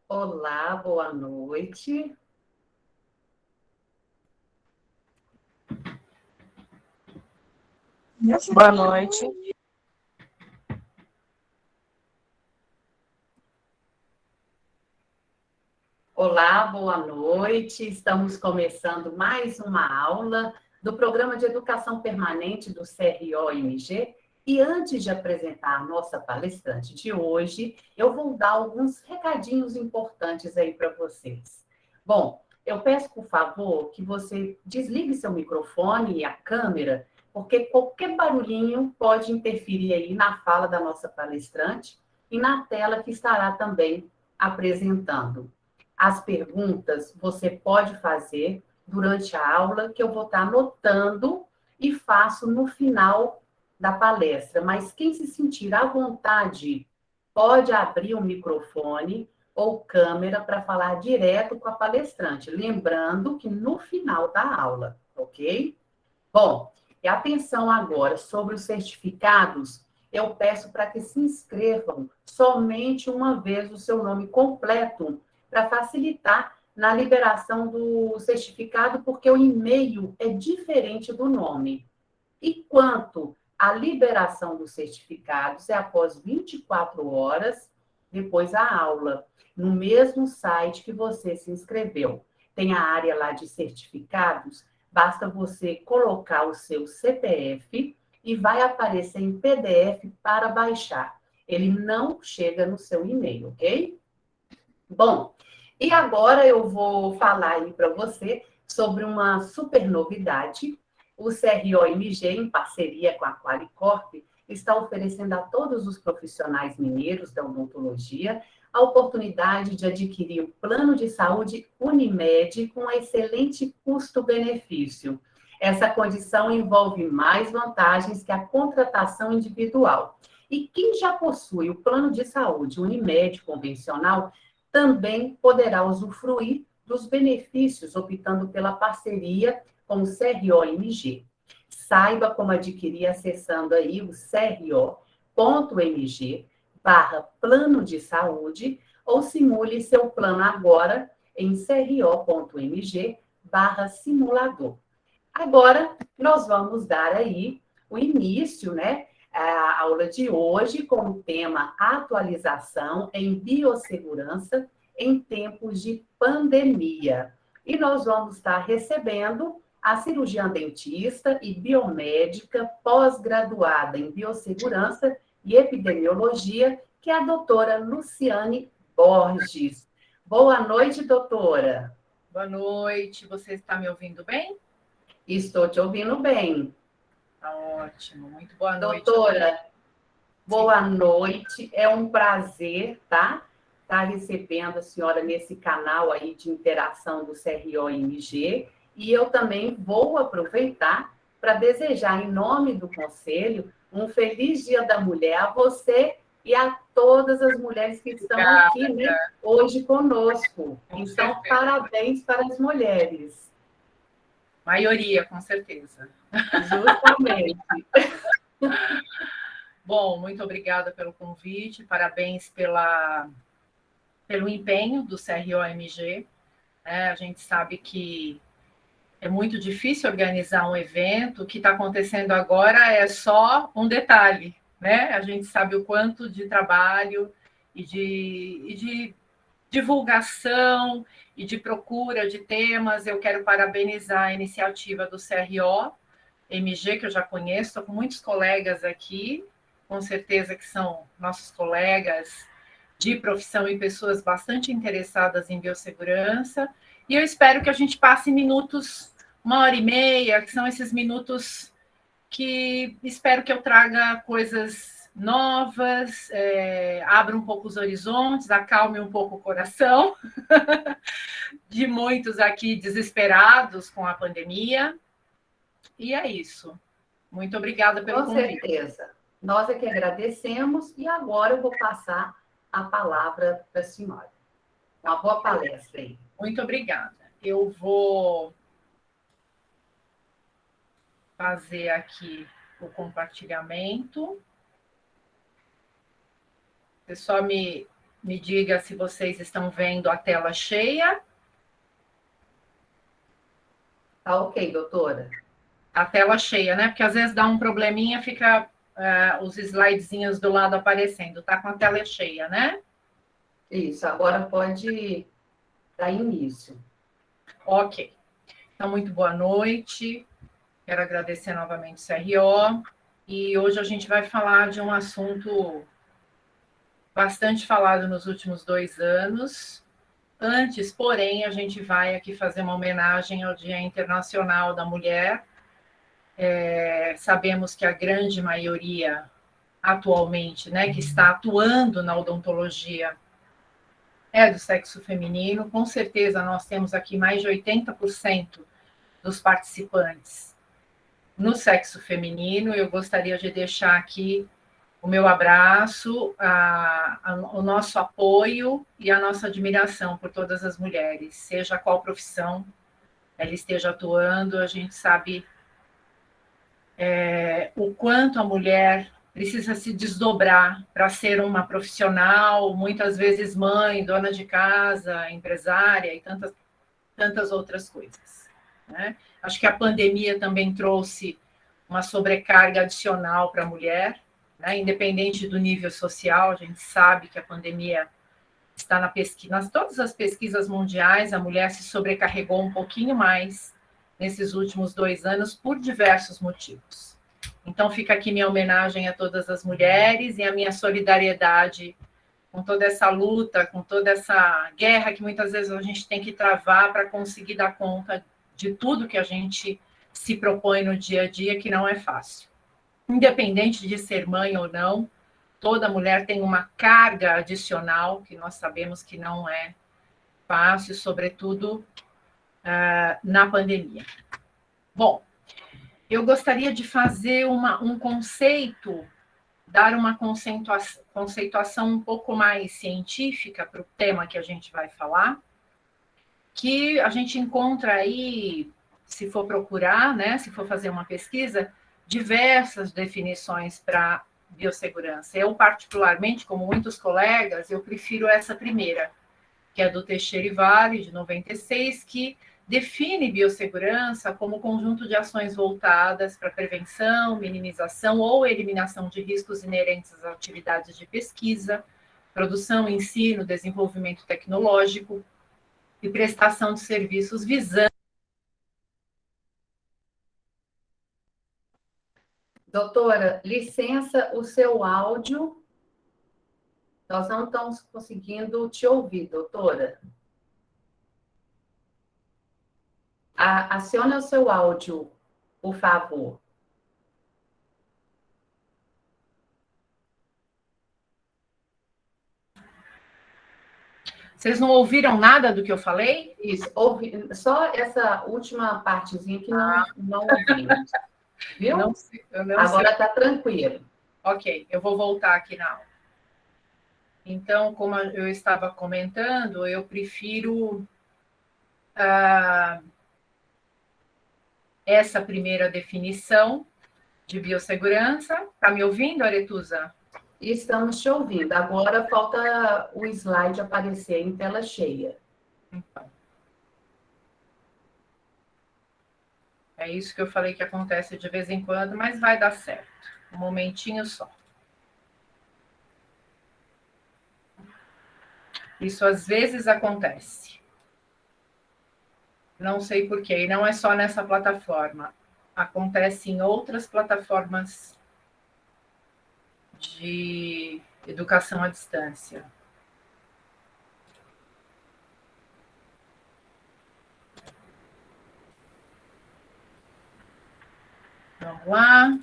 Olá, boa noite. Boa noite. Olá, boa noite. Estamos começando mais uma aula do Programa de Educação Permanente do CRO-MG. E antes de apresentar a nossa palestrante de hoje, eu vou dar alguns recadinhos importantes aí para vocês. Bom, eu peço, por favor, que você desligue seu microfone e a câmera, porque qualquer barulhinho pode interferir aí na fala da nossa palestrante e na tela que estará também apresentando. As perguntas você pode fazer durante a aula, que eu vou estar anotando e faço no final da palestra. Mas quem se sentir à vontade pode abrir o microfone ou câmera para falar direto com a palestrante, lembrando que no final da aula, ok? Bom, e atenção agora sobre os certificados. Eu peço para que se inscrevam somente uma vez o seu nome completo, para facilitar na liberação do certificado, porque o e-mail é diferente do nome. E quanto à liberação dos certificados, é após 24 horas depois da aula, no mesmo site que você se inscreveu. Tem a área lá de certificados, basta você colocar o seu CPF e vai aparecer em PDF para baixar. Ele não chega no seu e-mail, ok? Bom, e agora eu vou falar aí para você sobre uma super novidade. O CRO-MG, em parceria com a Qualicorp, está oferecendo a todos os profissionais mineiros da odontologia a oportunidade de adquirir o plano de saúde Unimed com excelente custo-benefício. Essa condição envolve mais vantagens que a contratação individual. E quem já possui o plano de saúde Unimed convencional também poderá usufruir dos benefícios optando pela parceria com o CRO-MG. Saiba como adquirir acessando aí o cro.mg plano de saúde ou simule seu plano agora em cro.mg simulador. Agora, nós vamos dar aí o início, né, a aula de hoje com o tema atualização em biossegurança em tempos de pandemia. E nós vamos estar recebendo a cirurgiã dentista e biomédica pós-graduada em biossegurança e epidemiologia, que é a doutora Luciane Borges. Boa noite, doutora. Boa noite. Você está me ouvindo bem? Estou te ouvindo bem. Tá ótimo. Muito boa noite a todos. Doutora, boa noite. É um prazer, tá? Estar recebendo a senhora nesse canal aí de interação do CRO-MG. E eu também vou aproveitar para desejar, em nome do Conselho, um feliz Dia da Mulher a você e a todas as mulheres que estão aqui, né, hoje conosco. Então, parabéns para as mulheres. Maioria, com certeza. Justamente. Bom, muito obrigada pelo convite, parabéns pelo empenho do CRO-MG. A gente sabe que é muito difícil organizar um evento. O que está acontecendo agora é só um detalhe, né? A gente sabe o quanto de trabalho e de divulgação e de procura de temas. Eu quero parabenizar a iniciativa do CRO-MG, que eu já conheço, estou com muitos colegas aqui, com certeza que são nossos colegas de profissão e pessoas bastante interessadas em biossegurança, e eu espero que a gente passe minutos, 1h30, que são esses minutos que espero que eu traga coisas novas, abra um pouco os horizontes, acalme um pouco o coração de muitos aqui desesperados com a pandemia. E é isso. Muito obrigada pelo Com convite. certeza. Nós é que agradecemos e agora eu vou passar a palavra para a senhora. Uma boa palestra aí. Muito obrigada. Eu vou fazer aqui o compartilhamento. Você só me me diga se vocês estão vendo a tela cheia. Tá ok, doutora. A tela cheia, né? Porque às vezes dá um probleminha, fica os slidezinhos do lado aparecendo. Tá com a tela cheia, né? Isso, agora pode dar início. Ok. Então, muito boa noite. Quero agradecer novamente o CRO. E hoje a gente vai falar de um assunto bastante falado nos últimos 2 anos. Antes, porém, a gente vai aqui fazer uma homenagem ao Dia Internacional da Mulher. Sabemos que a grande maioria, atualmente, né, que está atuando na odontologia é do sexo feminino. Com certeza, nós temos aqui mais de 80% dos participantes no sexo feminino. Eu gostaria de deixar aqui o meu abraço, o nosso apoio e a nossa admiração por todas as mulheres, seja qual profissão ela esteja atuando. A gente sabe o quanto a mulher precisa se desdobrar para ser uma profissional, muitas vezes mãe, dona de casa, empresária e tantas outras coisas, né? Acho que a pandemia também trouxe uma sobrecarga adicional para a mulher, né? Independente do nível social. A gente sabe que a pandemia está na pesquisa, nas todas as pesquisas mundiais, a mulher se sobrecarregou um pouquinho mais nesses últimos 2 anos por diversos motivos. Então, fica aqui minha homenagem a todas as mulheres e a minha solidariedade com toda essa luta, com toda essa guerra que muitas vezes a gente tem que travar para conseguir dar conta de tudo que a gente se propõe no dia a dia, que não é fácil. Independente de ser mãe ou não, toda mulher tem uma carga adicional, que nós sabemos que não é fácil, sobretudo na pandemia. Bom, eu gostaria de fazer um conceito, dar uma conceituação um pouco mais científica para o tema que a gente vai falar, que a gente encontra aí, se for procurar, né, se for fazer uma pesquisa, diversas definições para biossegurança. Eu, particularmente, como muitos colegas, eu prefiro essa primeira, que é do Teixeira e Vale, de 96, que define biossegurança como conjunto de ações voltadas para prevenção, minimização ou eliminação de riscos inerentes às atividades de pesquisa, produção, ensino, desenvolvimento tecnológico e prestação de serviços visando. Doutora, licença o seu áudio. Nós não estamos conseguindo te ouvir, doutora. Acione o seu áudio, por favor. Vocês não ouviram nada do que eu falei? Isso, só essa última partezinha que não ouvimos. Viu? Agora está tranquilo. Ok, eu vou voltar aqui na aula. Então, como eu estava comentando, eu prefiro essa primeira definição de biossegurança. Está me ouvindo, Aretusa? Estamos te ouvindo. Agora falta o slide aparecer em tela cheia. Então. É isso que eu falei que acontece de vez em quando, mas vai dar certo. Um momentinho só. Isso às vezes acontece. Não sei por quê. E não é só nessa plataforma. Acontece em outras plataformas de educação à distância. Vamos lá.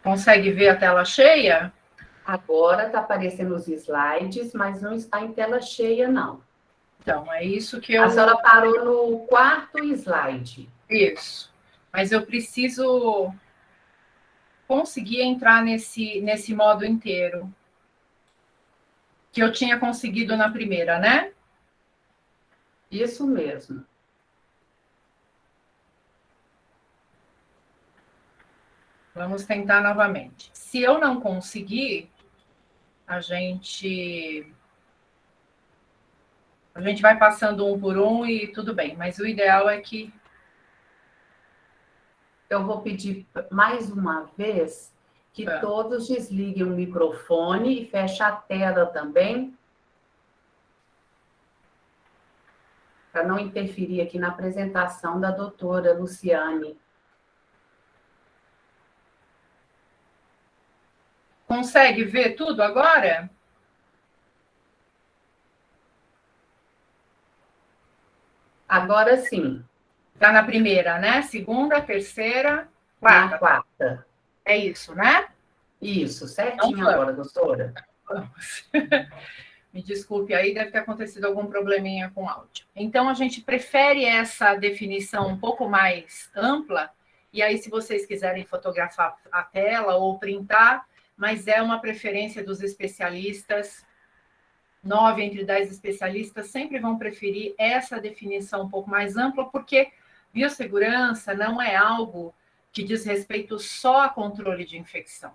Consegue ver a tela cheia? Agora está aparecendo os slides, mas não está em tela cheia, não. Então, é isso que eu... A senhora parou no 4º slide. Isso. Mas eu preciso conseguir entrar nesse modo inteiro. Que eu tinha conseguido na primeira, né? Isso mesmo. Vamos tentar novamente. Se eu não conseguir, a gente vai passando um por um e tudo bem. Mas o ideal é que... Eu vou pedir mais uma vez que todos desliguem o microfone e fechem a tela também, para não interferir aqui na apresentação da doutora Luciane. Consegue ver tudo agora? Agora sim. Está na primeira, né? Segunda, terceira, quarta. Na quarta. É isso, né? Isso, certinho agora, doutora. Vamos. Me desculpe, aí deve ter acontecido algum probleminha com o áudio. Então, a gente prefere essa definição um pouco mais ampla, e aí, se vocês quiserem fotografar a tela ou printar, mas é uma preferência dos especialistas, 9 entre 10 especialistas sempre vão preferir essa definição um pouco mais ampla, porque biossegurança não é algo que diz respeito só a controle de infecção.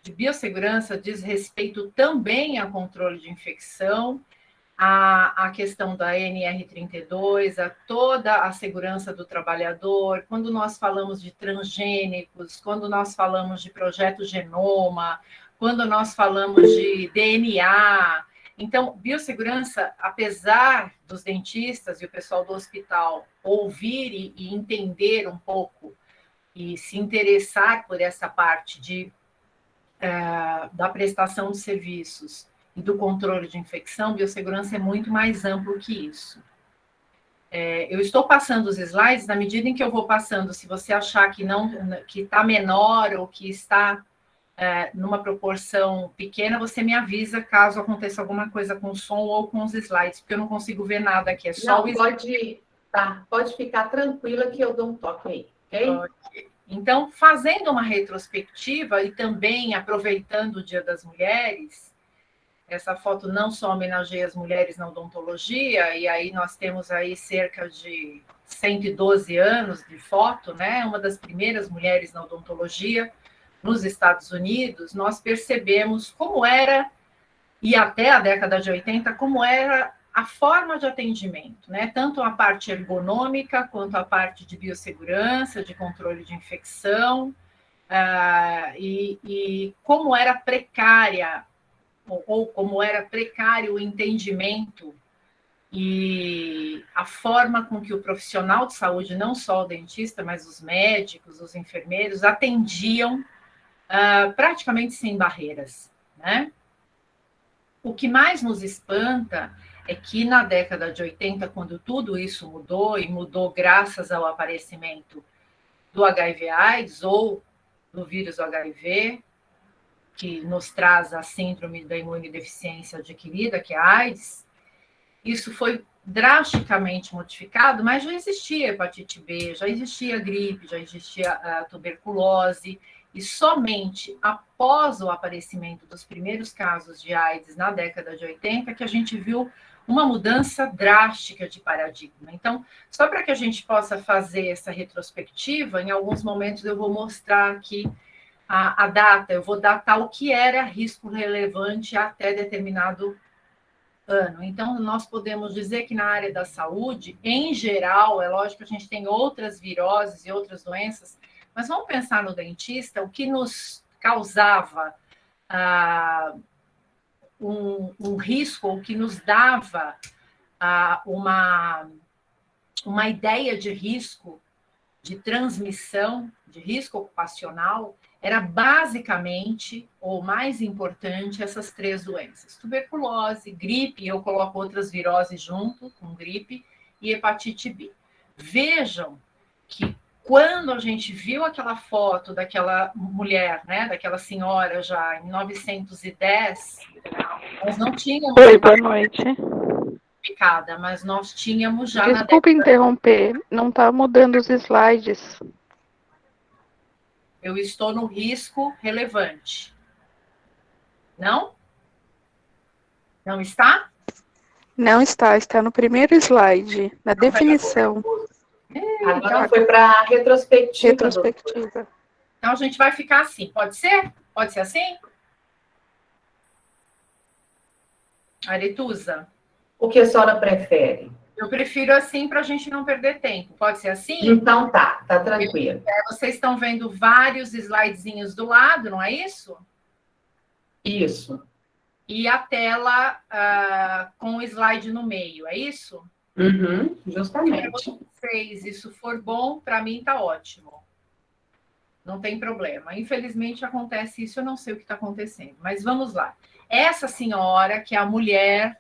De biossegurança diz respeito também a controle de infecção, a questão da NR32, a toda a segurança do trabalhador. Quando nós falamos de transgênicos, quando nós falamos de projeto genoma, quando nós falamos de DNA. Então, biossegurança, apesar dos dentistas e o pessoal do hospital ouvir e entender um pouco e se interessar por essa parte da prestação de serviços e do controle de infecção, biossegurança é muito mais amplo que isso. Eu estou passando os slides, na medida em que eu vou passando, se você achar que está menor ou que está numa proporção pequena, você me avisa caso aconteça alguma coisa com o som ou com os slides, porque eu não consigo ver nada aqui, é só o slide. Pode ficar tranquila que eu dou um toque aí, ok? Ok. Então, fazendo uma retrospectiva e também aproveitando o Dia das Mulheres, essa foto não só homenageia as mulheres na odontologia, e aí nós temos aí cerca de 112 anos de foto, né? Uma das primeiras mulheres na odontologia nos Estados Unidos, nós percebemos como era, e até a década de 80, como era a forma de atendimento, né? Tanto a parte ergonômica, quanto a parte de biossegurança, de controle de infecção, e como era precária, ou como era precário o entendimento e a forma com que o profissional de saúde, não só o dentista, mas os médicos, os enfermeiros, atendiam praticamente sem barreiras, né? O que mais nos espanta é que na década de 80, quando tudo isso mudou, e mudou graças ao aparecimento do HIV/AIDS ou do vírus HIV, que nos traz a síndrome da imunodeficiência adquirida, que é a AIDS, isso foi drasticamente modificado, mas já existia hepatite B, já existia gripe, já existia a tuberculose, e somente após o aparecimento dos primeiros casos de AIDS na década de 80 que a gente viu uma mudança drástica de paradigma. Então, só para que a gente possa fazer essa retrospectiva, em alguns momentos eu vou mostrar aqui a data, eu vou datar o que era risco relevante até determinado ano. Então, nós podemos dizer que na área da saúde, em geral, é lógico que a gente tem outras viroses e outras doenças, mas vamos pensar no dentista, o que nos causava um risco, o que nos dava uma ideia de risco, de transmissão, de risco ocupacional, era basicamente, ou mais importante, essas 3 doenças. Tuberculose, gripe, eu coloco outras viroses junto com gripe, e hepatite B. Vejam que quando a gente viu aquela foto daquela mulher, né, daquela senhora já em 1910, nós não tínhamos... Oi, boa noite. Mas nós tínhamos já... Desculpe interromper, não está mudando os slides. Eu estou no risco relevante. Não? Não está? Não está, está no primeiro slide, na definição. Agora foi para a retrospectiva. Retrospectiva. Então, a gente vai ficar assim. Pode ser? Pode ser assim? Aretusa? O que a senhora prefere? Eu prefiro assim para a gente não perder tempo. Pode ser assim? Então tá tranquilo. Vocês estão vendo vários slidezinhos do lado, não é isso? Isso. E a tela com o slide no meio, é isso? Justamente. Se vocês isso for bom, para mim está ótimo. Não tem problema. Infelizmente acontece isso, eu não sei o que está acontecendo. Mas vamos lá. Essa senhora, que é a mulher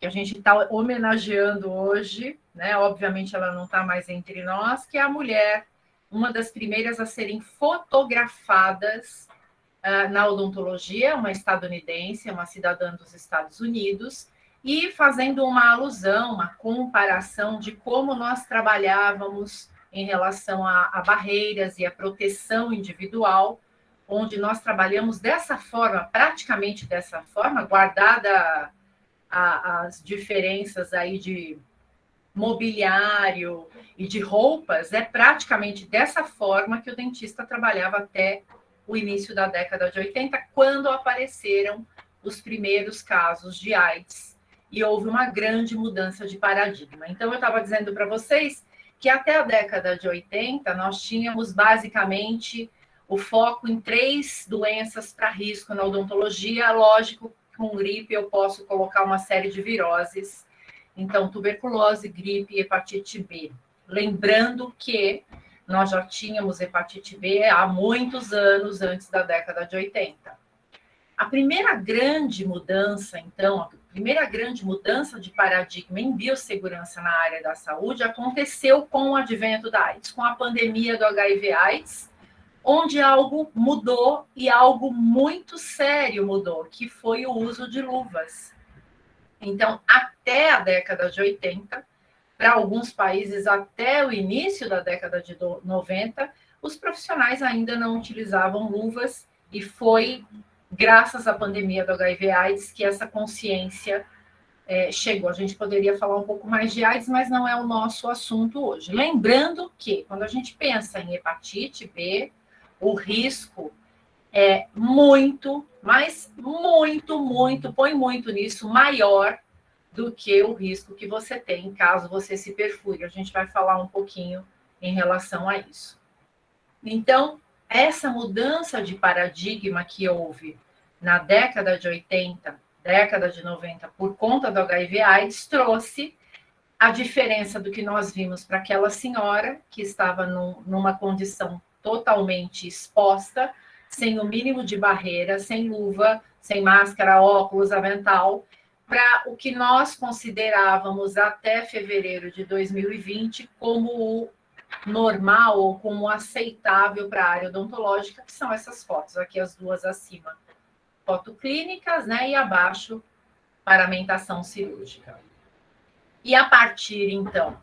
que a gente está homenageando hoje, né? Obviamente ela não está mais entre nós, que é a mulher, uma das primeiras a serem fotografadas na odontologia, uma estadunidense, uma cidadã dos Estados Unidos, e fazendo uma alusão, uma comparação de como nós trabalhávamos em relação a barreiras e a proteção individual, onde nós trabalhamos dessa forma, praticamente dessa forma, guardada as diferenças aí de mobiliário e de roupas, é praticamente dessa forma que o dentista trabalhava até o início da década de 80, quando apareceram os primeiros casos de AIDS e houve uma grande mudança de paradigma. Então, eu estava dizendo para vocês que até a década de 80 nós tínhamos basicamente o foco em 3 doenças para risco na odontologia. Lógico, com gripe eu posso colocar uma série de viroses. Então, tuberculose, gripe e hepatite B. Lembrando que nós já tínhamos hepatite B há muitos anos antes da década de 80. A primeira grande mudança, então, a primeira grande mudança de paradigma em biossegurança na área da saúde aconteceu com o advento da AIDS, com a pandemia do HIV/AIDS, onde algo mudou e algo muito sério mudou, que foi o uso de luvas. Então, até a década de 80, para alguns países até o início da década de 90, os profissionais ainda não utilizavam luvas e foi graças à pandemia do HIV/AIDS que essa consciência chegou. A gente poderia falar um pouco mais de AIDS, mas não é o nosso assunto hoje. Lembrando que, quando a gente pensa em hepatite B, o risco é muito, mas muito, põe muito nisso, maior do que o risco que você tem caso você se perfure. A gente vai falar um pouquinho em relação a isso. Então, essa mudança de paradigma que houve na década de 80, década de 90, por conta do HIV/AIDS, trouxe a diferença do que nós vimos para aquela senhora que estava numa condição totalmente exposta, sem o mínimo de barreira, sem luva, sem máscara, óculos, avental, para o que nós considerávamos até fevereiro de 2020 como o normal ou como aceitável para a área odontológica, que são essas fotos, aqui as duas acima, foto clínicas, né, e abaixo, paramentação cirúrgica. E a partir, então,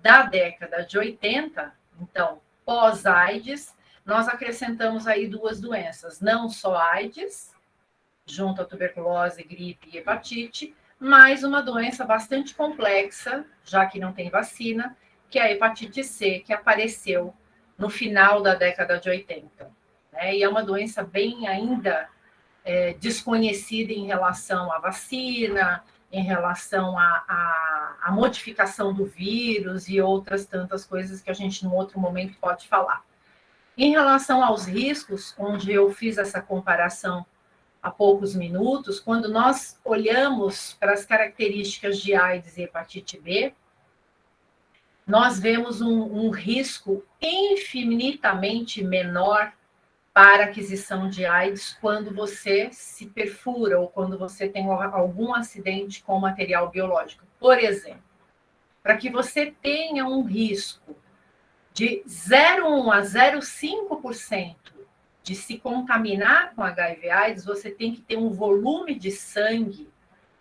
da década de 80, então, pós-AIDS, nós acrescentamos aí 2 doenças, não só AIDS, junto à tuberculose, gripe e hepatite, mas uma doença bastante complexa, já que não tem vacina, que é a hepatite C, que apareceu no final da década de 80. Né? E é uma doença bem ainda desconhecida em relação à vacina, em relação à modificação do vírus e outras tantas coisas que a gente, num outro momento, pode falar. Em relação aos riscos, onde eu fiz essa comparação há poucos minutos, quando nós olhamos para as características de AIDS e hepatite B, nós vemos um risco infinitamente menor para aquisição de AIDS quando você se perfura ou quando você tem algum acidente com material biológico. Por exemplo, para que você tenha um risco de 0,1 a 0,5% de se contaminar com HIV/AIDS, você tem que ter um volume de sangue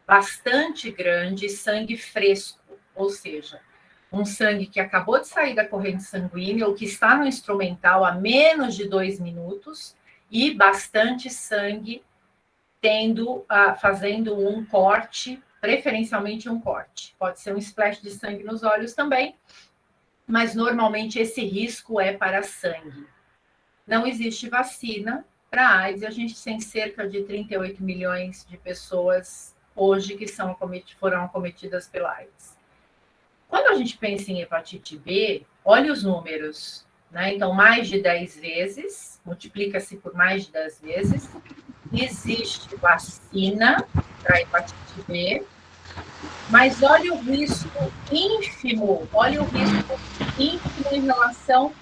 bastante grande, sangue fresco, ou seja, um sangue que acabou de sair da corrente sanguínea ou que está no instrumental há menos de 2 minutos e bastante sangue fazendo um corte, preferencialmente um corte. Pode ser um splash de sangue nos olhos também, mas normalmente esse risco é para sangue. não existe vacina para AIDS, e a gente tem cerca de 38 milhões de pessoas hoje que foram acometidas pela AIDS. Quando a gente pensa em hepatite B, olha os números, né? Então, mais de 10 vezes, multiplica-se por mais de 10 vezes, existe vacina para hepatite B, mas olha o risco ínfimo em relação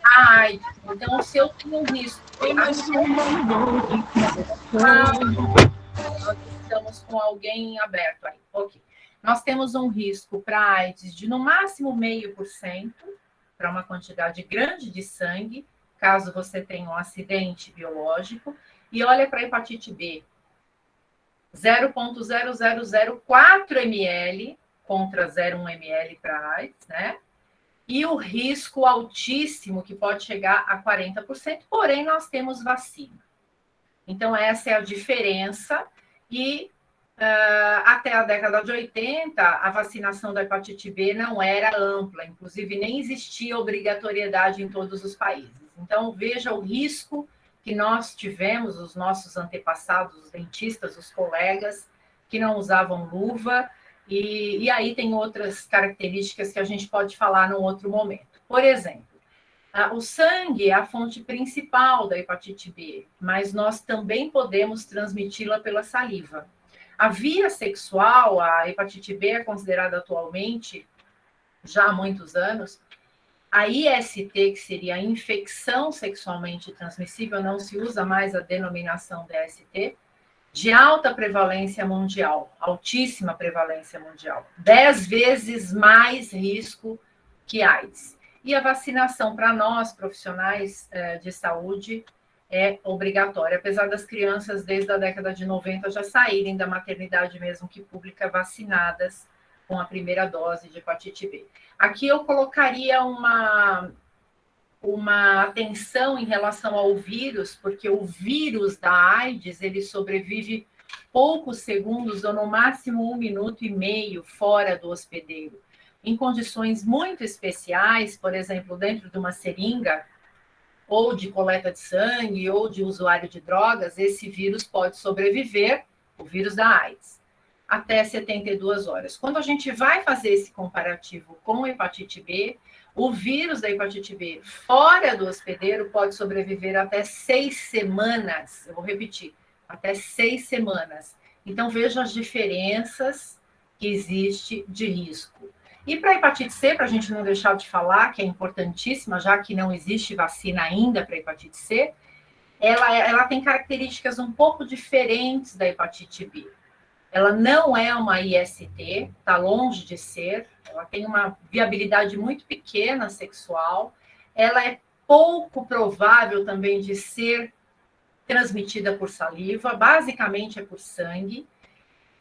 à AIDS. Então, se eu tenho um risco, nós estamos com alguém aberto aí, ok. Nós temos um risco para AIDS de no máximo 0,5%, para uma quantidade grande de sangue, caso você tenha um acidente biológico, e olha para a hepatite B, 0,0004 ml contra 0,1 ml para AIDS, né? E o risco altíssimo, que pode chegar a 40%, porém nós temos vacina. Então, essa é a diferença, e até a década de 80, a vacinação da hepatite B não era ampla, inclusive nem existia obrigatoriedade em todos os países. Então, veja o risco que nós tivemos, os nossos antepassados, os dentistas, os colegas, que não usavam luva, e aí tem outras características que a gente pode falar num outro momento. Por exemplo, o sangue é a fonte principal da hepatite B, mas nós também podemos transmiti-la pela saliva. A via sexual, a hepatite B é considerada atualmente, já há muitos anos, a IST, que seria a infecção sexualmente transmissível, não se usa mais a denominação DST, de alta prevalência mundial, altíssima prevalência mundial, 10 vezes mais risco que AIDS. E a vacinação para nós, profissionais de saúde, é obrigatória, apesar das crianças, desde a década de 90, já saírem da maternidade mesmo que pública, vacinadas com a primeira dose de hepatite B. Aqui eu colocaria uma atenção em relação ao vírus, porque o vírus da AIDS, ele sobrevive poucos segundos, ou no máximo 1,5 minutos fora do hospedeiro. Em condições muito especiais, por exemplo, dentro de uma seringa, ou de coleta de sangue, ou de usuário de drogas, esse vírus pode sobreviver, o vírus da AIDS, até 72 horas. Quando a gente vai fazer esse comparativo com a hepatite B, o vírus da hepatite B fora do hospedeiro pode sobreviver até 6 semanas. Eu vou repetir, até 6 semanas. Então, vejam as diferenças que existe de risco. E para a hepatite C, para a gente não deixar de falar, que é importantíssima, já que não existe vacina ainda para a hepatite C, ela tem características um pouco diferentes da hepatite B. Ela não é uma IST, está longe de ser, ela tem uma viabilidade muito pequena sexual, ela é pouco provável também de ser transmitida por saliva, basicamente é por sangue,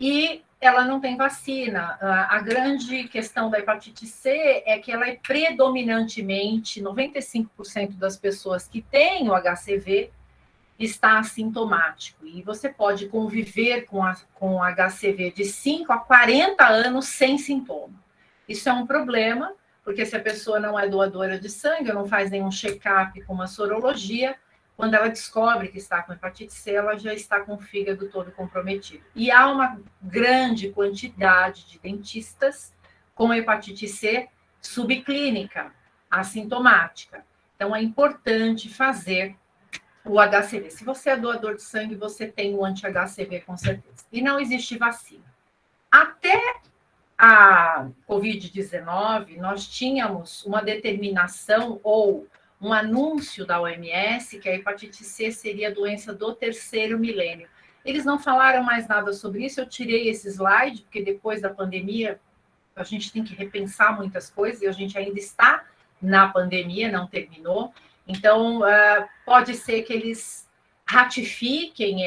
e ela não tem vacina. A grande questão da hepatite C é que ela é predominantemente, 95% das pessoas que têm o HCV está assintomático, e você pode conviver com HCV de 5 a 40 anos sem sintoma. Isso é um problema, porque se a pessoa não é doadora de sangue, ou não faz nenhum check-up com uma sorologia, quando ela descobre que está com hepatite C, ela já está com o fígado todo comprometido. E há uma grande quantidade de dentistas com hepatite C subclínica, assintomática. Então, é importante fazer o HCV. Se você é doador de sangue, você tem o anti-HCV com certeza. E não existe vacina. Até a Covid-19, nós tínhamos uma determinação ou um anúncio da OMS que a hepatite C seria a doença do terceiro milênio. Eles não falaram mais nada sobre isso, eu tirei esse slide, porque depois da pandemia a gente tem que repensar muitas coisas, e a gente ainda está na pandemia, não terminou. Então, pode ser que eles ratifiquem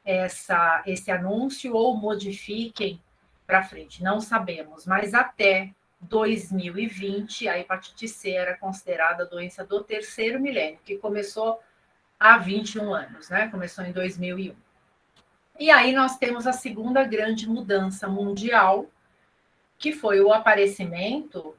esse anúncio ou modifiquem para frente, não sabemos, mas até 2020, a hepatite C era considerada a doença do terceiro milênio, que começou há 21 anos, né? Começou em 2001. E aí nós temos a segunda grande mudança mundial, que foi o aparecimento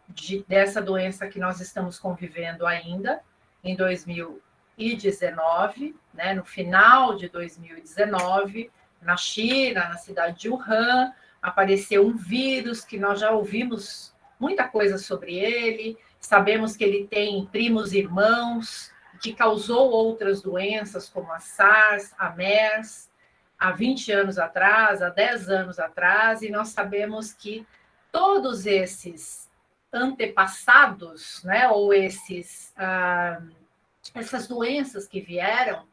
dessa doença que nós estamos convivendo ainda, em 2019, né, no final de 2019, na China, na cidade de Wuhan, apareceu um vírus que nós já ouvimos muita coisa sobre ele, sabemos que ele tem primos irmãos, que causou outras doenças, como a SARS, a MERS, há 20 anos atrás, há 10 anos atrás, e nós sabemos que todos esses antepassados, né, ou essas doenças que vieram,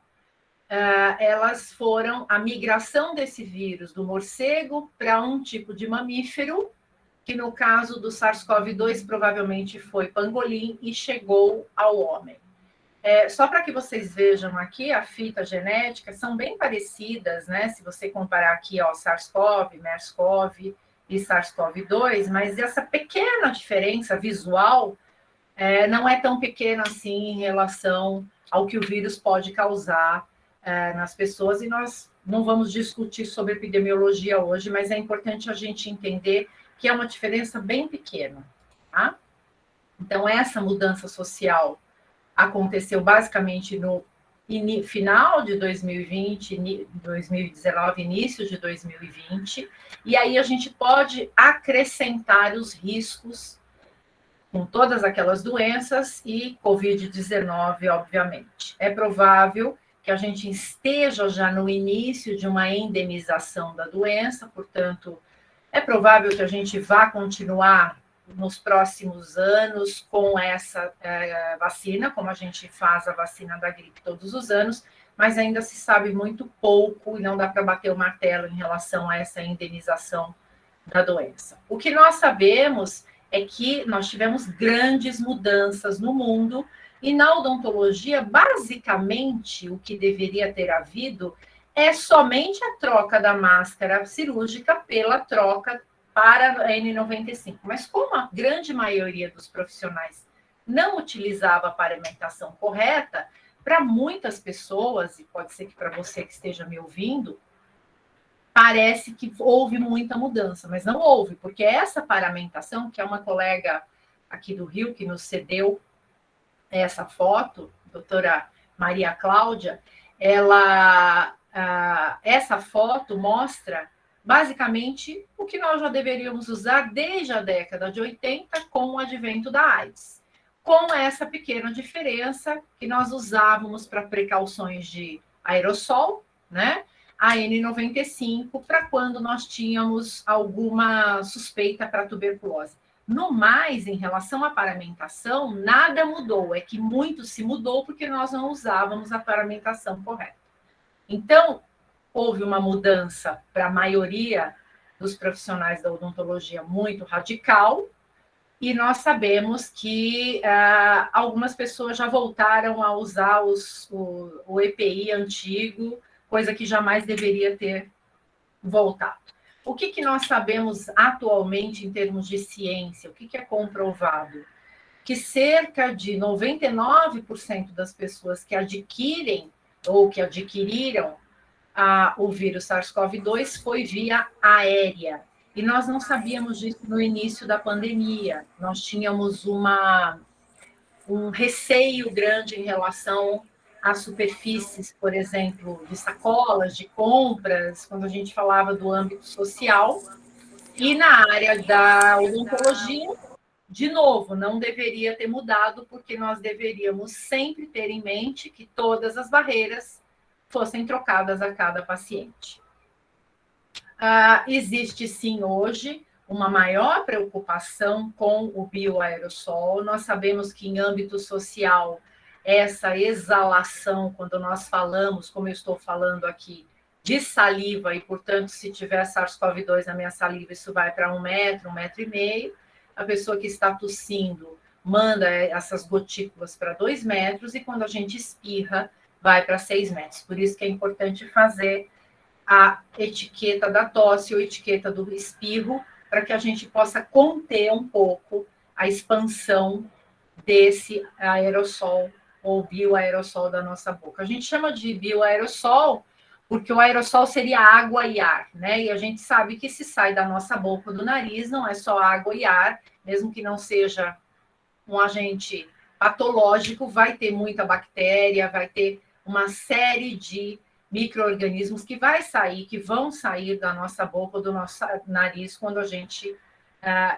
elas foram a migração desse vírus do morcego para um tipo de mamífero, que no caso do SARS-CoV-2 provavelmente foi pangolim e chegou ao homem. Só para que vocês vejam aqui, a fita genética são bem parecidas, né? Se você comparar aqui, ó, SARS-CoV, MERS-CoV e SARS-CoV-2, mas essa pequena diferença visual não é tão pequena assim em relação ao que o vírus pode causar nas pessoas, e nós não vamos discutir sobre epidemiologia hoje, mas é importante a gente entender que é uma diferença bem pequena, tá? Então, essa mudança social aconteceu basicamente no final de 2020, 2019, início de 2020, e aí a gente pode acrescentar os riscos com todas aquelas doenças e Covid-19, obviamente. É provável que a gente esteja já no início de uma endemização da doença, portanto, é provável que a gente vá continuar nos próximos anos com essa vacina, como a gente faz a vacina da gripe todos os anos, mas ainda se sabe muito pouco e não dá para bater o martelo em relação a essa endemização da doença. O que nós sabemos é que nós tivemos grandes mudanças no mundo e na odontologia, basicamente, o que deveria ter havido é somente a troca da máscara cirúrgica pela troca para a N95. Mas como a grande maioria dos profissionais não utilizava a paramentação correta, para muitas pessoas, e pode ser que para você que esteja me ouvindo, parece que houve muita mudança, mas não houve, porque essa paramentação, que é uma colega aqui do Rio que nos cedeu essa foto, doutora Maria Cláudia, essa foto mostra basicamente o que nós já deveríamos usar desde a década de 80 com o advento da AIDS, com essa pequena diferença que nós usávamos para precauções de aerossol, né? A N95 para quando nós tínhamos alguma suspeita para tuberculose. No mais, em relação à paramentação, nada mudou, é que muito se mudou porque nós não usávamos a paramentação correta. Então, houve uma mudança para a maioria dos profissionais da odontologia muito radical, e nós sabemos que algumas pessoas já voltaram a usar o EPI antigo, coisa que jamais deveria ter voltado. O que nós sabemos atualmente em termos de ciência? O que é comprovado? Que cerca de 99% das pessoas que adquirem ou que adquiriram o vírus SARS-CoV-2 foi via aérea. E nós não sabíamos disso no início da pandemia. Nós tínhamos um receio grande em relação às superfícies, por exemplo, de sacolas, de compras, quando a gente falava do âmbito social. E na área da odontologia, de novo, não deveria ter mudado, porque nós deveríamos sempre ter em mente que todas as barreiras fossem trocadas a cada paciente. Existe, sim, hoje, uma maior preocupação com o bioaerossol. Nós sabemos que, em âmbito social, essa exalação, quando nós falamos, como eu estou falando aqui, de saliva, e, portanto, se tiver SARS-CoV-2 na minha saliva, isso vai para 1 metro, 1,5 metros. A pessoa que está tossindo manda essas gotículas para 2 metros, e quando a gente espirra, vai para 6 metros. Por isso que é importante fazer a etiqueta da tosse ou etiqueta do espirro, para que a gente possa conter um pouco a expansão desse aerossol ou bioaerossol da nossa boca. A gente chama de bioaerossol porque o aerossol seria água e ar, né? E a gente sabe que se sai da nossa boca ou do nariz, não é só água e ar, mesmo que não seja um agente patológico, vai ter muita bactéria, vai ter uma série de micro-organismos que vão sair da nossa boca ou do nosso nariz quando a gente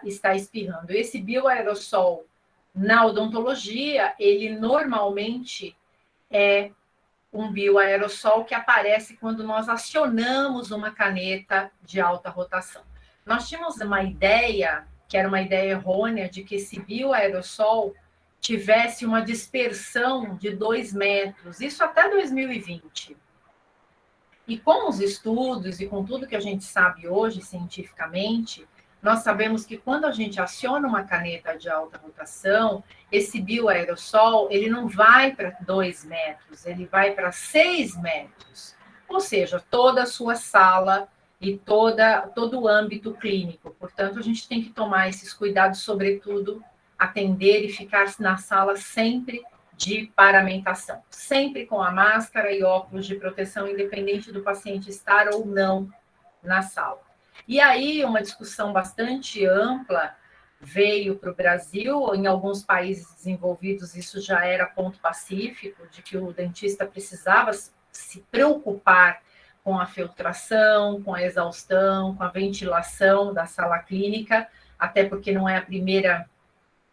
está espirrando. Esse bioaerossol, na odontologia, ele normalmente é um bioaerossol que aparece quando nós acionamos uma caneta de alta rotação. Nós tínhamos uma ideia, que era uma ideia errônea, de que esse bioaerossol tivesse uma dispersão de 2 metros, isso até 2020. E com os estudos e com tudo que a gente sabe hoje cientificamente, nós sabemos que quando a gente aciona uma caneta de alta rotação, esse bioaerossol, ele não vai para 2 metros, ele vai para 6 metros. Ou seja, toda a sua sala e todo o âmbito clínico. Portanto, a gente tem que tomar esses cuidados, sobretudo, atender e ficar na sala sempre de paramentação, sempre com a máscara e óculos de proteção, independente do paciente estar ou não na sala. E aí, uma discussão bastante ampla veio para o Brasil. Em alguns países desenvolvidos, isso já era ponto pacífico, de que o dentista precisava se preocupar com a filtração, com a exaustão, com a ventilação da sala clínica, até porque não é a primeira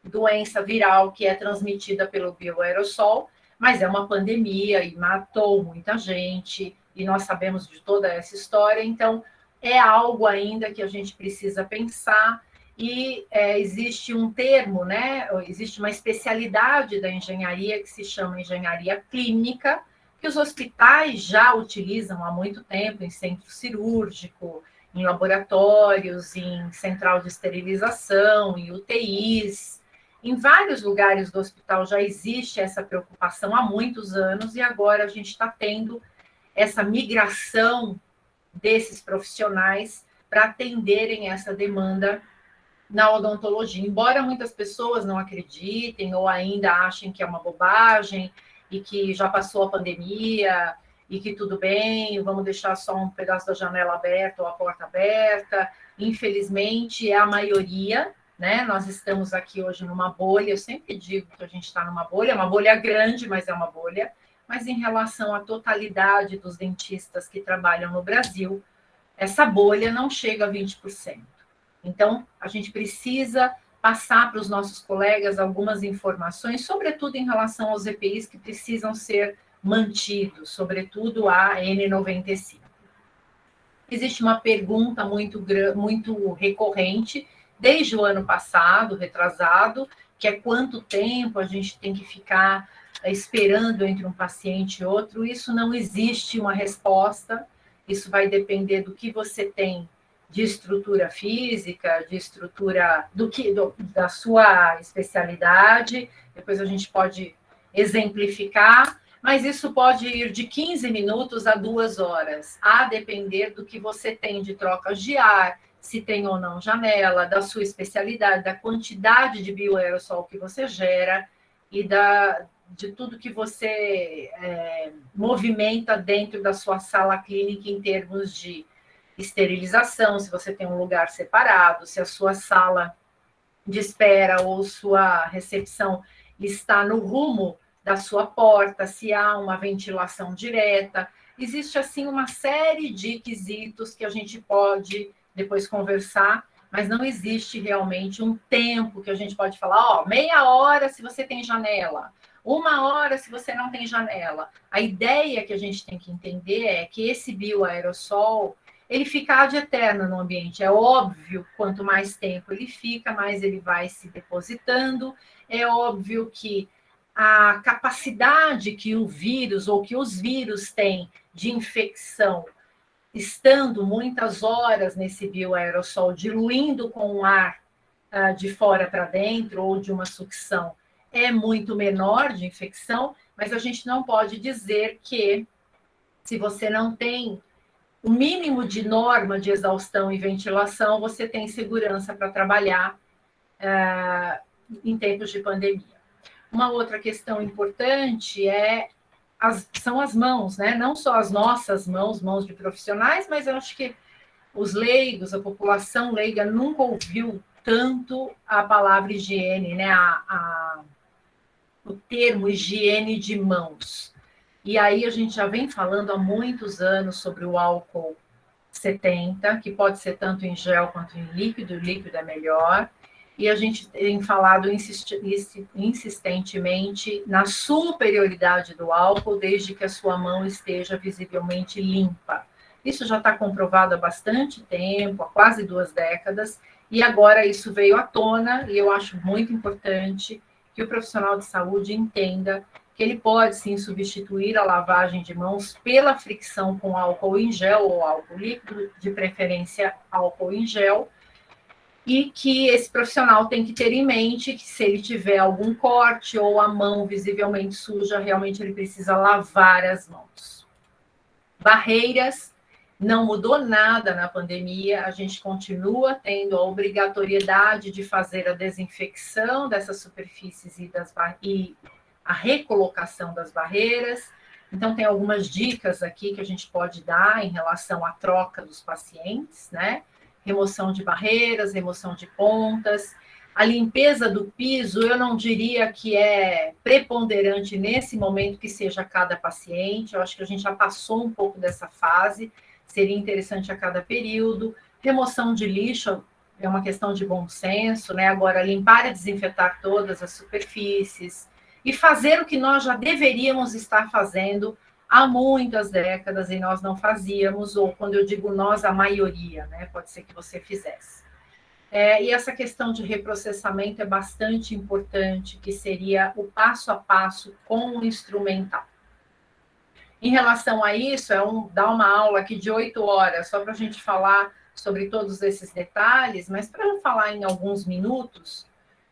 doença viral que é transmitida pelo bioaerossol, mas é uma pandemia e matou muita gente, e nós sabemos de toda essa história, então é algo ainda que a gente precisa pensar, e existe um termo, né? Existe uma especialidade da engenharia que se chama engenharia clínica, que os hospitais já utilizam há muito tempo em centro cirúrgico, em laboratórios, em central de esterilização, em UTIs. Em vários lugares do hospital já existe essa preocupação há muitos anos, e agora a gente está tendo essa migração desses profissionais para atenderem essa demanda na odontologia. Embora muitas pessoas não acreditem ou ainda achem que é uma bobagem e que já passou a pandemia e que tudo bem, vamos deixar só um pedaço da janela aberta ou a porta aberta. Infelizmente, é a maioria, né? Nós estamos aqui hoje numa bolha. Eu sempre digo que a gente está numa bolha, é uma bolha grande, mas é uma bolha. Mas em relação à totalidade dos dentistas que trabalham no Brasil, essa bolha não chega a 20%. Então, a gente precisa passar para os nossos colegas algumas informações, sobretudo em relação aos EPIs que precisam ser mantidos, sobretudo a N95. Existe uma pergunta muito recorrente, desde o ano passado, retrasado, que é quanto tempo a gente tem que ficar esperando entre um paciente e outro. Isso não existe uma resposta, isso vai depender do que você tem de estrutura física, de estrutura da sua especialidade. Depois a gente pode exemplificar, mas isso pode ir de 15 minutos a 2 horas, a depender do que você tem de trocas de ar, se tem ou não janela, da sua especialidade, da quantidade de bioaerossol que você gera e de tudo que você movimenta dentro da sua sala clínica em termos de esterilização, se você tem um lugar separado, se a sua sala de espera ou sua recepção está no rumo da sua porta, se há uma ventilação direta. Existe, assim, uma série de quesitos que a gente pode depois conversar, mas não existe realmente um tempo que a gente pode falar, meia hora se você tem janela, 1 hora se você não tem janela. A ideia que a gente tem que entender é que esse bioaerossol, ele fica ad eterno no ambiente. É óbvio, quanto mais tempo ele fica, mais ele vai se depositando. É óbvio que a capacidade que o vírus ou que os vírus têm de infecção, estando muitas horas nesse bioaerossol, diluindo com o ar de fora para dentro ou de uma sucção, é muito menor de infecção, mas a gente não pode dizer que, se você não tem o mínimo de norma de exaustão e ventilação, você tem segurança para trabalhar em tempos de pandemia. Uma outra questão importante são as mãos, né? Não só as nossas mãos de profissionais, mas eu acho que os leigos, a população leiga, nunca ouviu tanto a palavra higiene, né? o termo higiene de mãos. E aí a gente já vem falando há muitos anos sobre o álcool 70, que pode ser tanto em gel quanto em líquido, o líquido é melhor. E a gente tem falado insistentemente na superioridade do álcool, desde que a sua mão esteja visivelmente limpa. Isso já está comprovado há bastante tempo, há quase 2 décadas, e agora isso veio à tona, e eu acho muito importante que o profissional de saúde entenda que ele pode sim substituir a lavagem de mãos pela fricção com álcool em gel ou álcool líquido, de preferência álcool em gel, e que esse profissional tem que ter em mente que se ele tiver algum corte ou a mão visivelmente suja, realmente ele precisa lavar as mãos. Barreiras, não mudou nada na pandemia, a gente continua tendo a obrigatoriedade de fazer a desinfecção dessas superfícies e a recolocação das barreiras. Então, tem algumas dicas aqui que a gente pode dar em relação à troca dos pacientes, né? Remoção de barreiras, remoção de pontas. A limpeza do piso, eu não diria que é preponderante nesse momento que seja cada paciente, eu acho que a gente já passou um pouco dessa fase, seria interessante a cada período. Remoção de lixo é uma questão de bom senso, né? Agora, limpar e desinfetar todas as superfícies e fazer o que nós já deveríamos estar fazendo há muitas décadas e nós não fazíamos, ou quando eu digo nós, a maioria, né? Pode ser que você fizesse. E essa questão de reprocessamento é bastante importante, que seria o passo a passo com o instrumental. Em relação a isso, dar uma aula aqui de 8 horas, só para a gente falar sobre todos esses detalhes, mas para eu falar em alguns minutos,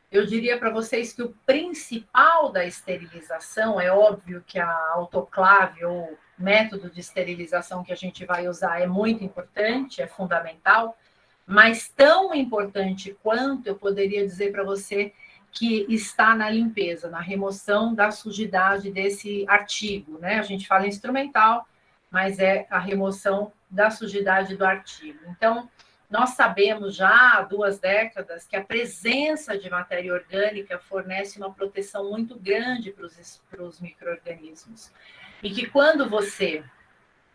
eu diria para vocês que o principal da esterilização, é óbvio que a autoclave ou método de esterilização que a gente vai usar é muito importante, é fundamental, mas tão importante quanto eu poderia dizer para você que está na limpeza, na remoção da sujidade desse artigo, né? A gente fala instrumental, mas é a remoção da sujidade do artigo. Então, nós sabemos já há 2 décadas que a presença de matéria orgânica fornece uma proteção muito grande para os micro-organismos. E que quando você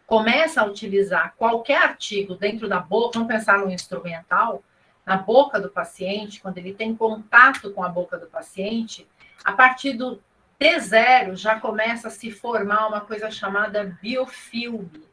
começa a utilizar qualquer artigo dentro da boca, vamos pensar no instrumental, na boca do paciente, quando ele tem contato com a boca do paciente, a partir do T0 já começa a se formar uma coisa chamada biofilme.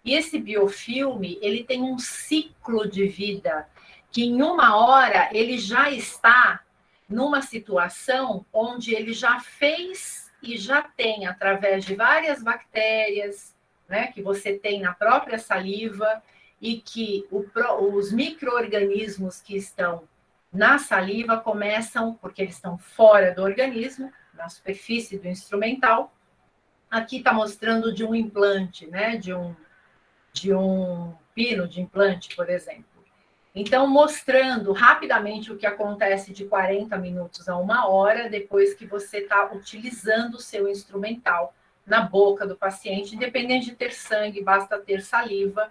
E esse biofilme, ele tem um ciclo de vida, que em 1 hora ele já está numa situação onde ele já fez e já tem, através de várias bactérias, né, que você tem na própria saliva, e que os micro-organismos que estão na saliva começam, porque eles estão fora do organismo, na superfície do instrumental. Aqui está mostrando de um implante, né, de um pino de implante, por exemplo. Então, mostrando rapidamente o que acontece de 40 minutos a 1 hora, depois que você está utilizando o seu instrumental na boca do paciente, independente de ter sangue, basta ter saliva.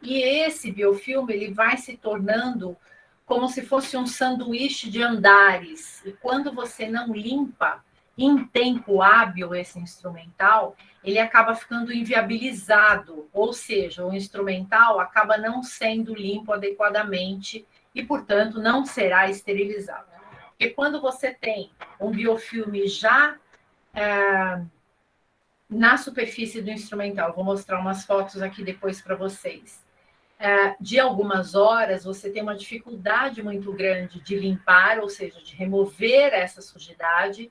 E esse biofilme, ele vai se tornando como se fosse um sanduíche de andares. E quando você não limpa em tempo hábil esse instrumental, ele acaba ficando inviabilizado, ou seja, o instrumental acaba não sendo limpo adequadamente e, portanto, não será esterilizado. Porque quando você tem um biofilme já na superfície do instrumental, vou mostrar umas fotos aqui depois para vocês, de algumas horas, você tem uma dificuldade muito grande de limpar, ou seja, de remover essa sujidade,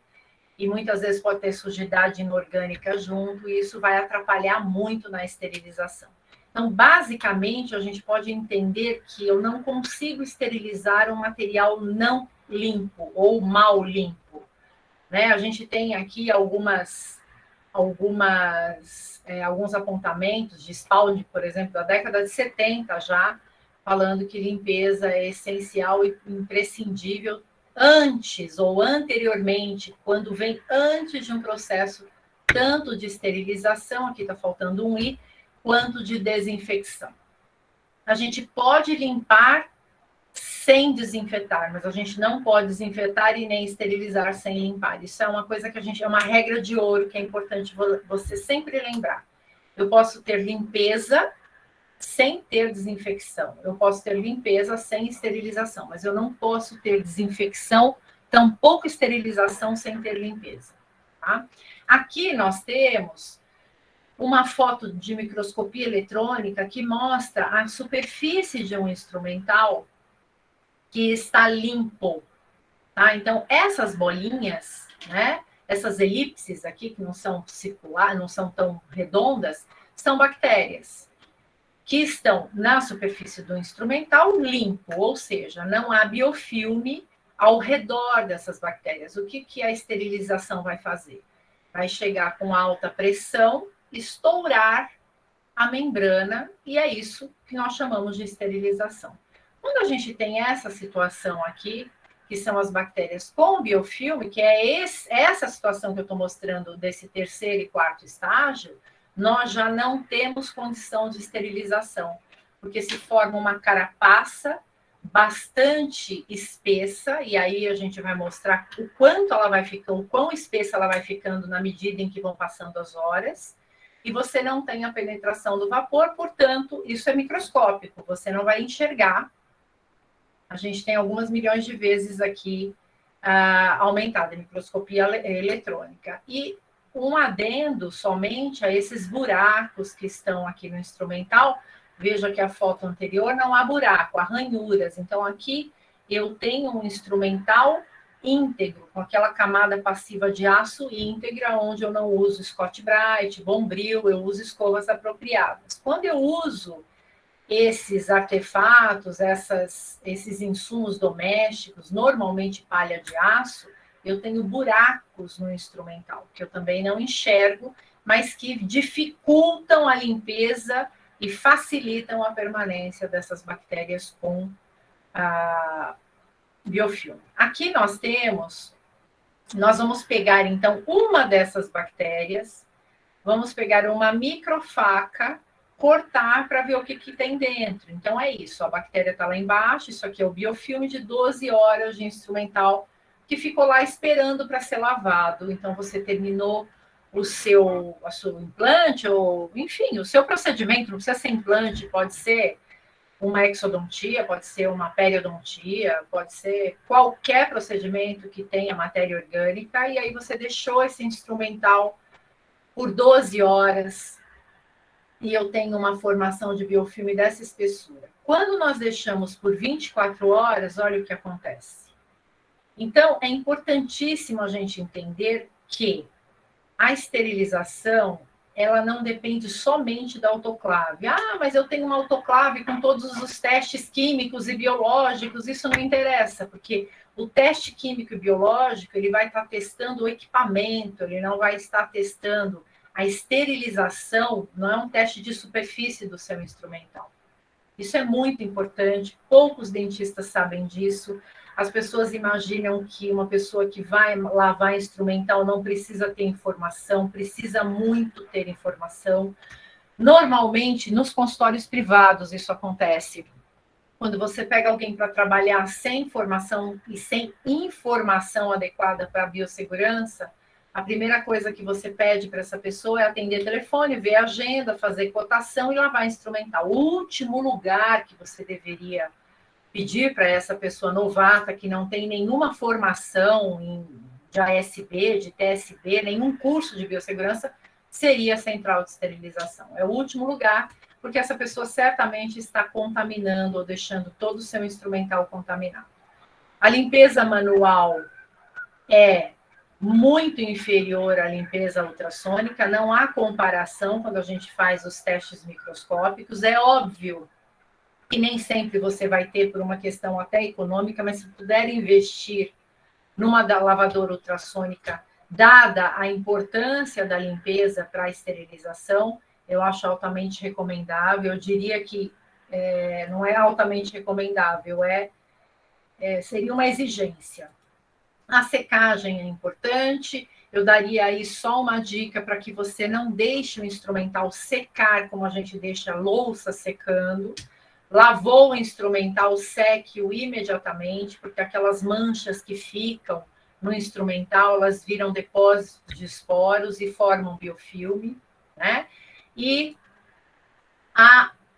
e muitas vezes pode ter sujidade inorgânica junto, e isso vai atrapalhar muito na esterilização. Então, basicamente, a gente pode entender que eu não consigo esterilizar um material não limpo ou mal limpo, né? A gente tem aqui alguns apontamentos de Spalding, por exemplo, da década de 70 já, falando que limpeza é essencial e imprescindível antes ou anteriormente, quando vem antes de um processo tanto de esterilização, aqui está faltando um I, quanto de desinfecção. A gente pode limpar sem desinfetar, mas a gente não pode desinfetar e nem esterilizar sem limpar. Isso é uma coisa que é uma regra de ouro que é importante você sempre lembrar. Eu posso ter limpeza sem ter desinfecção. Eu posso ter limpeza sem esterilização, mas eu não posso ter desinfecção, tampouco esterilização sem ter limpeza. Tá? Aqui nós temos uma foto de microscopia eletrônica que mostra a superfície de um instrumental que está limpo. Tá? Então, essas bolinhas, né, essas elipses aqui, que não são circulares, não são tão redondas, são bactérias que estão na superfície do instrumental limpo, ou seja, não há biofilme ao redor dessas bactérias. O que a esterilização vai fazer? Vai chegar com alta pressão, estourar a membrana, e é isso que nós chamamos de esterilização. Quando a gente tem essa situação aqui, que são as bactérias com biofilme, que é essa situação que eu estou mostrando desse terceiro e quarto estágio, nós já não temos condição de esterilização, porque se forma uma carapaça bastante espessa, e aí a gente vai mostrar o quanto ela vai ficando, o quão espessa ela vai ficando na medida em que vão passando as horas, e você não tem a penetração do vapor, portanto, isso é microscópico, você não vai enxergar. A gente tem algumas milhões de vezes aqui aumentada a microscopia eletrônica. E um adendo somente a esses buracos que estão aqui no instrumental. Veja que a foto anterior não há buraco, há ranhuras. Então, aqui eu tenho um instrumental íntegro, com aquela camada passiva de aço íntegra, onde eu não uso Scotch-Brite, Bombril, eu uso escovas apropriadas. Quando eu uso esses artefatos, esses insumos domésticos, normalmente palha de aço, eu tenho buracos no instrumental, que eu também não enxergo, mas que dificultam a limpeza e facilitam a permanência dessas bactérias com biofilme. Aqui nós vamos pegar, então, uma dessas bactérias, vamos pegar uma microfaca, cortar para ver o que tem dentro. Então, é isso, a bactéria está lá embaixo, isso aqui é o biofilme de 12 horas de instrumental que ficou lá esperando para ser lavado. Então, você terminou o seu implante, ou, enfim, o seu procedimento, não precisa ser implante, pode ser uma exodontia, pode ser uma periodontia, pode ser qualquer procedimento que tenha matéria orgânica, e aí você deixou esse instrumental por 12 horas, e eu tenho uma formação de biofilme dessa espessura. Quando nós deixamos por 24 horas, olha o que acontece. Então, é importantíssimo a gente entender que a esterilização, ela não depende somente da autoclave. Ah, mas eu tenho uma autoclave com todos os testes químicos e biológicos, isso não interessa, porque o teste químico e biológico, ele vai estar testando o equipamento, ele não vai estar testando a esterilização, não é um teste de superfície do seu instrumental. Isso é muito importante, poucos dentistas sabem disso. As pessoas imaginam que uma pessoa que vai lavar instrumental não precisa ter informação, precisa muito ter informação. Normalmente, nos consultórios privados, isso acontece. Quando você pega alguém para trabalhar sem formação e sem informação adequada para a biossegurança, a primeira coisa que você pede para essa pessoa é atender telefone, ver a agenda, fazer cotação e lavar instrumental. O último lugar que você deveria pedir para essa pessoa novata, que não tem nenhuma formação de ASB, de TSB, nenhum curso de biossegurança, seria a central de esterilização. É o último lugar, porque essa pessoa certamente está contaminando ou deixando todo o seu instrumental contaminado. A limpeza manual é muito inferior à limpeza ultrassônica, não há comparação quando a gente faz os testes microscópicos. É óbvio que nem sempre você vai ter por uma questão até econômica, mas se puder investir numa lavadora ultrassônica, dada a importância da limpeza para a esterilização, eu acho altamente recomendável. Eu diria que não é altamente recomendável, seria uma exigência. A secagem é importante. Eu daria aí só uma dica para que você não deixe o instrumental secar como a gente deixa a louça secando. lavou o instrumental, seque-o imediatamente, porque aquelas manchas que ficam no instrumental, elas viram depósitos de esporos e formam biofilme, né? E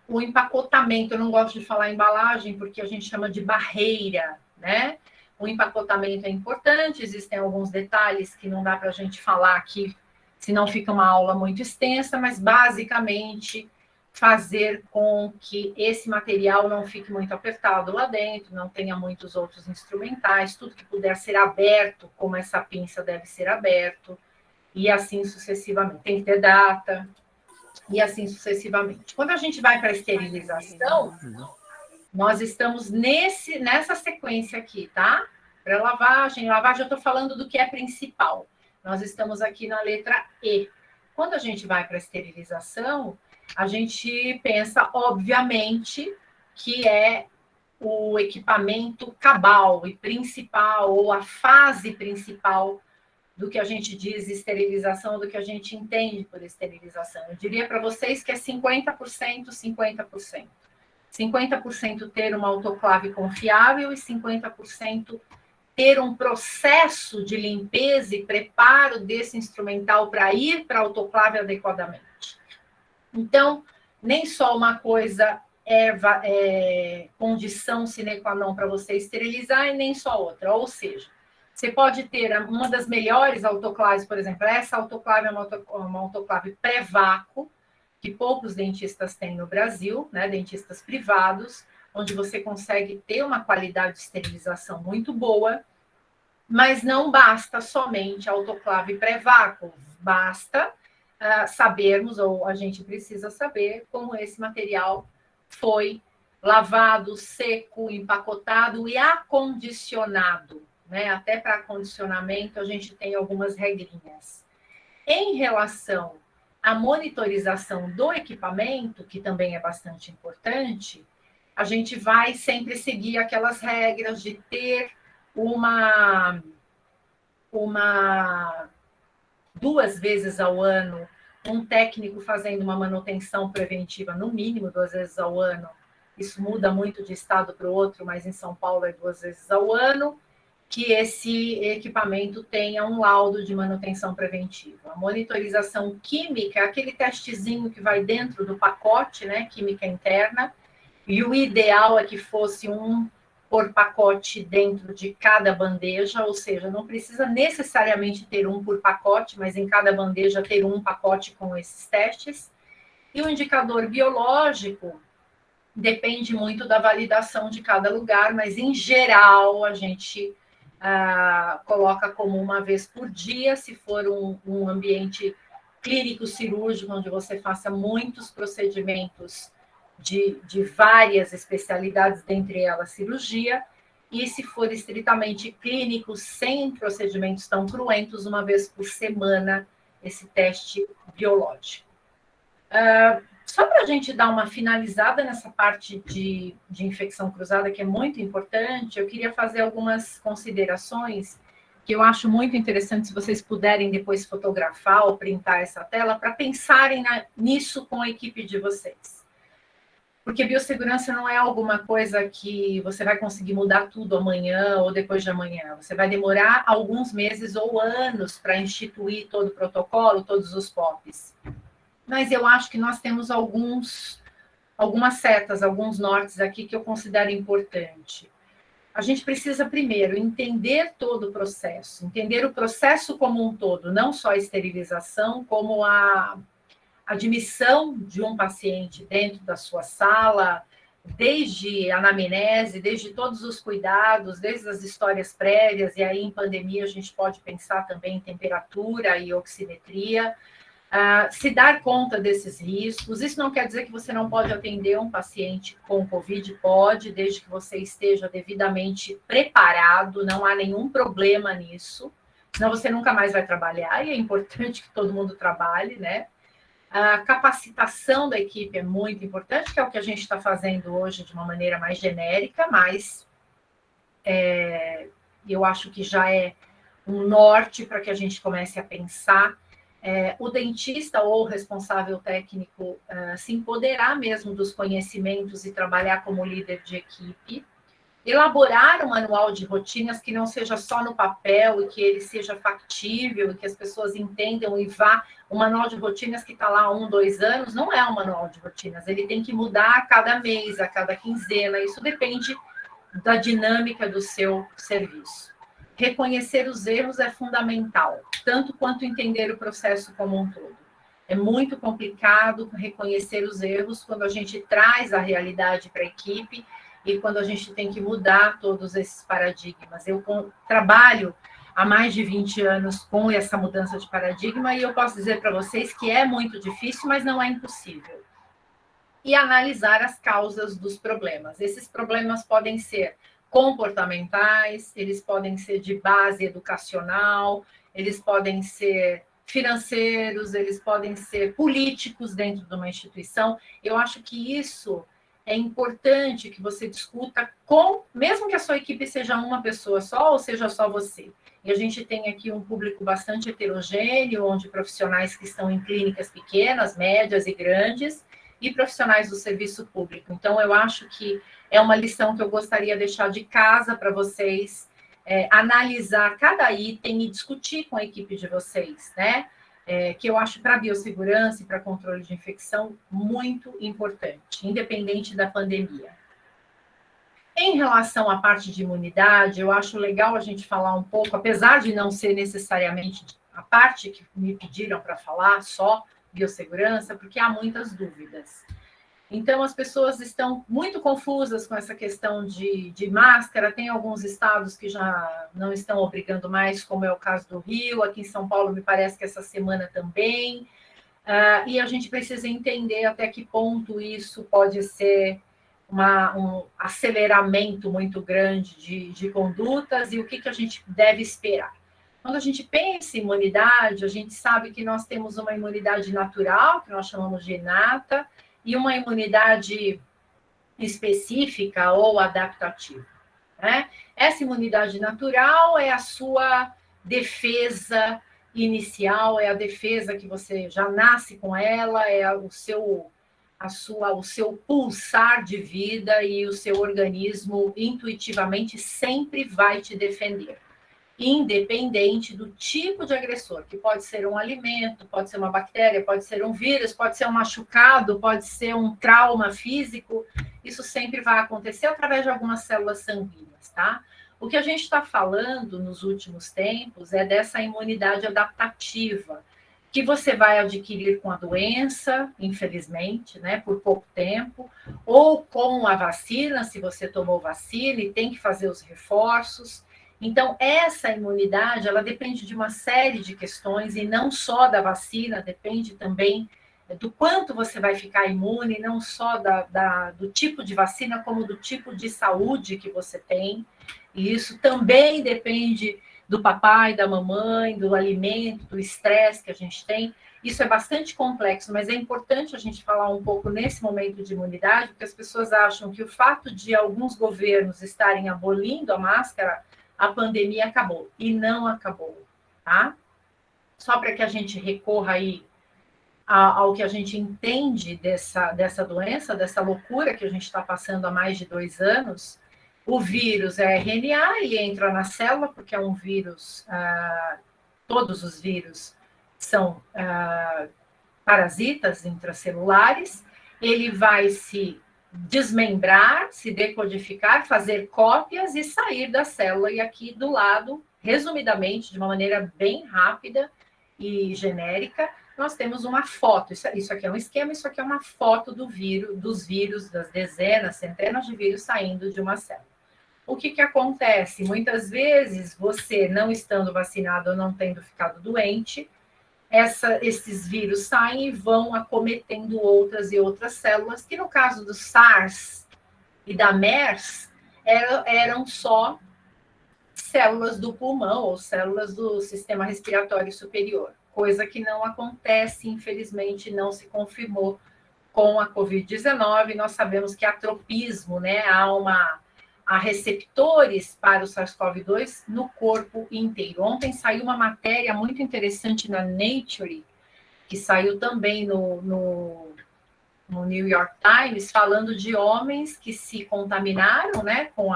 o empacotamento, eu não gosto de falar embalagem, porque a gente chama de barreira, né? O empacotamento é importante, existem alguns detalhes que não dá para a gente falar aqui, senão fica uma aula muito extensa, mas basicamente fazer com que esse material não fique muito apertado lá dentro, não tenha muitos outros instrumentais, tudo que puder ser aberto, como essa pinça deve ser aberto, e assim sucessivamente. Tem que ter data, e assim sucessivamente. Quando a gente vai para a esterilização, nós estamos nessa sequência aqui, tá? Para lavagem eu estou falando do que é principal. Nós estamos aqui na letra E. Quando a gente vai para a esterilização, a gente pensa, obviamente, que é o equipamento cabal e principal, ou a fase principal do que a gente diz esterilização, do que a gente entende por esterilização. Eu diria para vocês que é 50%, 50%. 50% ter uma autoclave confiável e 50% ter um processo de limpeza e preparo desse instrumental para ir para a autoclave adequadamente. Então, nem só uma coisa é condição sine qua non para você esterilizar e nem só outra. Ou seja, você pode ter uma das melhores autoclaves, por exemplo, essa autoclave é uma autoclave pré-vácuo, que poucos dentistas têm no Brasil, né, dentistas privados, onde você consegue ter uma qualidade de esterilização muito boa, mas não basta somente a autoclave pré-vácuo, basta sabermos, ou a gente precisa saber, como esse material foi lavado, seco, empacotado e acondicionado, né? Até para acondicionamento a gente tem algumas regrinhas. Em relação à monitorização do equipamento, que também é bastante importante, a gente vai sempre seguir aquelas regras de ter duas vezes ao ano, um técnico fazendo uma manutenção preventiva, no mínimo 2 vezes ao ano. Isso muda muito de estado para o outro, mas em São Paulo é 2 vezes ao ano, que esse equipamento tenha um laudo de manutenção preventiva. A monitorização química é aquele testezinho que vai dentro do pacote, né, química interna, e o ideal é que fosse um por pacote dentro de cada bandeja, ou seja, não precisa necessariamente ter um por pacote, mas em cada bandeja ter um pacote com esses testes. E o indicador biológico depende muito da validação de cada lugar, mas em geral a gente coloca como 1 vez por dia, se for um ambiente clínico cirúrgico, onde você faça muitos procedimentos de várias especialidades, dentre elas cirurgia, e se for estritamente clínico, sem procedimentos tão cruentos, 1 vez por semana, esse teste biológico. Só para a gente dar uma finalizada nessa parte de infecção cruzada, que é muito importante, eu queria fazer algumas considerações que eu acho muito interessante, se vocês puderem depois fotografar ou printar essa tela, para pensarem nisso com a equipe de vocês. Porque biossegurança não é alguma coisa que você vai conseguir mudar tudo amanhã ou depois de amanhã. Você vai demorar alguns meses ou anos para instituir todo o protocolo, todos os POPs. Mas eu acho que nós temos algumas setas, alguns nortes aqui que eu considero importante. A gente precisa, primeiro, entender todo o processo, entender o processo como um todo, não só a esterilização, como a admissão de um paciente dentro da sua sala, desde a anamnese, desde todos os cuidados, desde as histórias prévias, e aí em pandemia a gente pode pensar também em temperatura e oximetria, se dar conta desses riscos. Isso não quer dizer que você não pode atender um paciente com Covid, pode, desde que você esteja devidamente preparado, não há nenhum problema nisso, senão você nunca mais vai trabalhar, e é importante que todo mundo trabalhe, né? A capacitação da equipe é muito importante, que é o que a gente está fazendo hoje de uma maneira mais genérica, mas eu acho que já é um norte para que a gente comece a pensar o dentista ou o responsável técnico se empoderar mesmo dos conhecimentos e trabalhar como líder de equipe, elaborar um manual de rotinas que não seja só no papel e que ele seja factível e que as pessoas entendam e vá. O manual de rotinas que está lá há 1, 2 anos não é um manual de rotinas, ele tem que mudar a cada mês, a cada quinzena, isso depende da dinâmica do seu serviço. Reconhecer os erros é fundamental, tanto quanto entender o processo como um todo. É muito complicado reconhecer os erros quando a gente traz a realidade para a equipe e quando a gente tem que mudar todos esses paradigmas. Eu trabalho há mais de 20 anos com essa mudança de paradigma e eu posso dizer para vocês que é muito difícil, mas não é impossível. E analisar as causas dos problemas. Esses problemas podem ser comportamentais, eles podem ser de base educacional, eles podem ser financeiros, eles podem ser políticos dentro de uma instituição. Eu acho que isso é importante que você discuta mesmo que a sua equipe seja uma pessoa só ou seja só você. E a gente tem aqui um público bastante heterogêneo, onde profissionais que estão em clínicas pequenas, médias e grandes, e profissionais do serviço público. Então, eu acho que é uma lição que eu gostaria de deixar de casa para vocês, analisar cada item e discutir com a equipe de vocês, né? Que eu acho para biossegurança e para controle de infecção muito importante, independente da pandemia. Em relação à parte de imunidade, eu acho legal a gente falar um pouco, apesar de não ser necessariamente a parte que me pediram para falar, só biossegurança, porque há muitas dúvidas. Então, as pessoas estão muito confusas com essa questão de máscara. Tem alguns estados que já não estão obrigando mais, como é o caso do Rio. Aqui em São Paulo, me parece que essa semana também. E a gente precisa entender até que ponto isso pode ser um aceleramento muito grande de condutas e o que a gente deve esperar. Quando a gente pensa em imunidade, a gente sabe que nós temos uma imunidade natural, que nós chamamos de inata, e uma imunidade específica ou adaptativa, né? Essa imunidade natural é a sua defesa inicial, é a defesa que você já nasce com ela, é o seu pulsar de vida e o seu organismo intuitivamente sempre vai te defender, independente do tipo de agressor, que pode ser um alimento, pode ser uma bactéria, pode ser um vírus, pode ser um machucado, pode ser um trauma físico, isso sempre vai acontecer através de algumas células sanguíneas, tá? O que a gente está falando nos últimos tempos é dessa imunidade adaptativa, que você vai adquirir com a doença, infelizmente, né, por pouco tempo, ou com a vacina, se você tomou vacina e tem que fazer os reforços. Então, essa imunidade, ela depende de uma série de questões, e não só da vacina, depende também do quanto você vai ficar imune, não só do tipo de vacina, como do tipo de saúde que você tem. E isso também depende do papai, da mamãe, do alimento, do estresse que a gente tem. Isso é bastante complexo, mas é importante a gente falar um pouco nesse momento de imunidade, porque as pessoas acham que o fato de alguns governos estarem abolindo a máscara, a pandemia acabou, e não acabou, tá? Só para que a gente recorra aí ao que a gente entende dessa doença, dessa loucura que a gente está passando há mais de 2 anos, o vírus é RNA e entra na célula, porque é um vírus, todos os vírus são parasitas intracelulares, ele vai se desmembrar, se decodificar, fazer cópias e sair da célula. E aqui do lado, resumidamente, de uma maneira bem rápida e genérica, nós temos uma foto. Isso aqui é um esquema, isso aqui é uma foto dos vírus, das dezenas, centenas de vírus saindo de uma célula. O que acontece? Muitas vezes, você não estando vacinado ou não tendo ficado doente, esses vírus saem e vão acometendo outras e outras células, que no caso do SARS e da MERS, eram só células do pulmão ou células do sistema respiratório superior, coisa que não acontece, infelizmente, não se confirmou com a Covid-19. Nós sabemos que há tropismo, né? Há receptores para o SARS-CoV-2 no corpo inteiro. Ontem saiu uma matéria muito interessante na Nature, que saiu também no New York Times, falando de homens que se contaminaram, né, com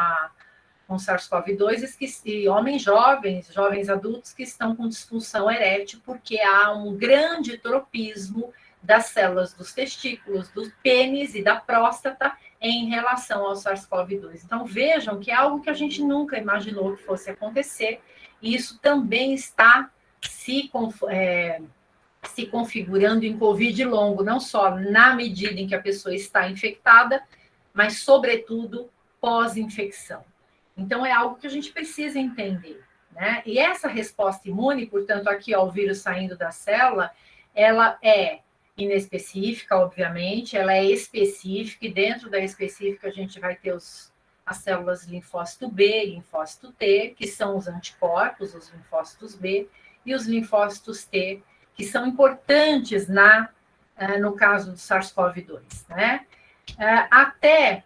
SARS-CoV-2 e homens jovens adultos que estão com disfunção erétil, porque há um grande tropismo das células dos testículos, do pênis e da próstata em relação ao SARS-CoV-2. Então, vejam que é algo que a gente nunca imaginou que fosse acontecer, e isso também está se configurando em Covid longo, não só na medida em que a pessoa está infectada, mas, sobretudo, pós-infecção. Então, é algo que a gente precisa entender, né? E essa resposta imune, portanto, aqui, ó, o vírus saindo da célula, ela é inespecífica, obviamente, ela é específica, e dentro da específica a gente vai ter as células linfócito B e linfócito T, que são os anticorpos, os linfócitos B, e os linfócitos T, que são importantes no caso do SARS-CoV-2, né? Até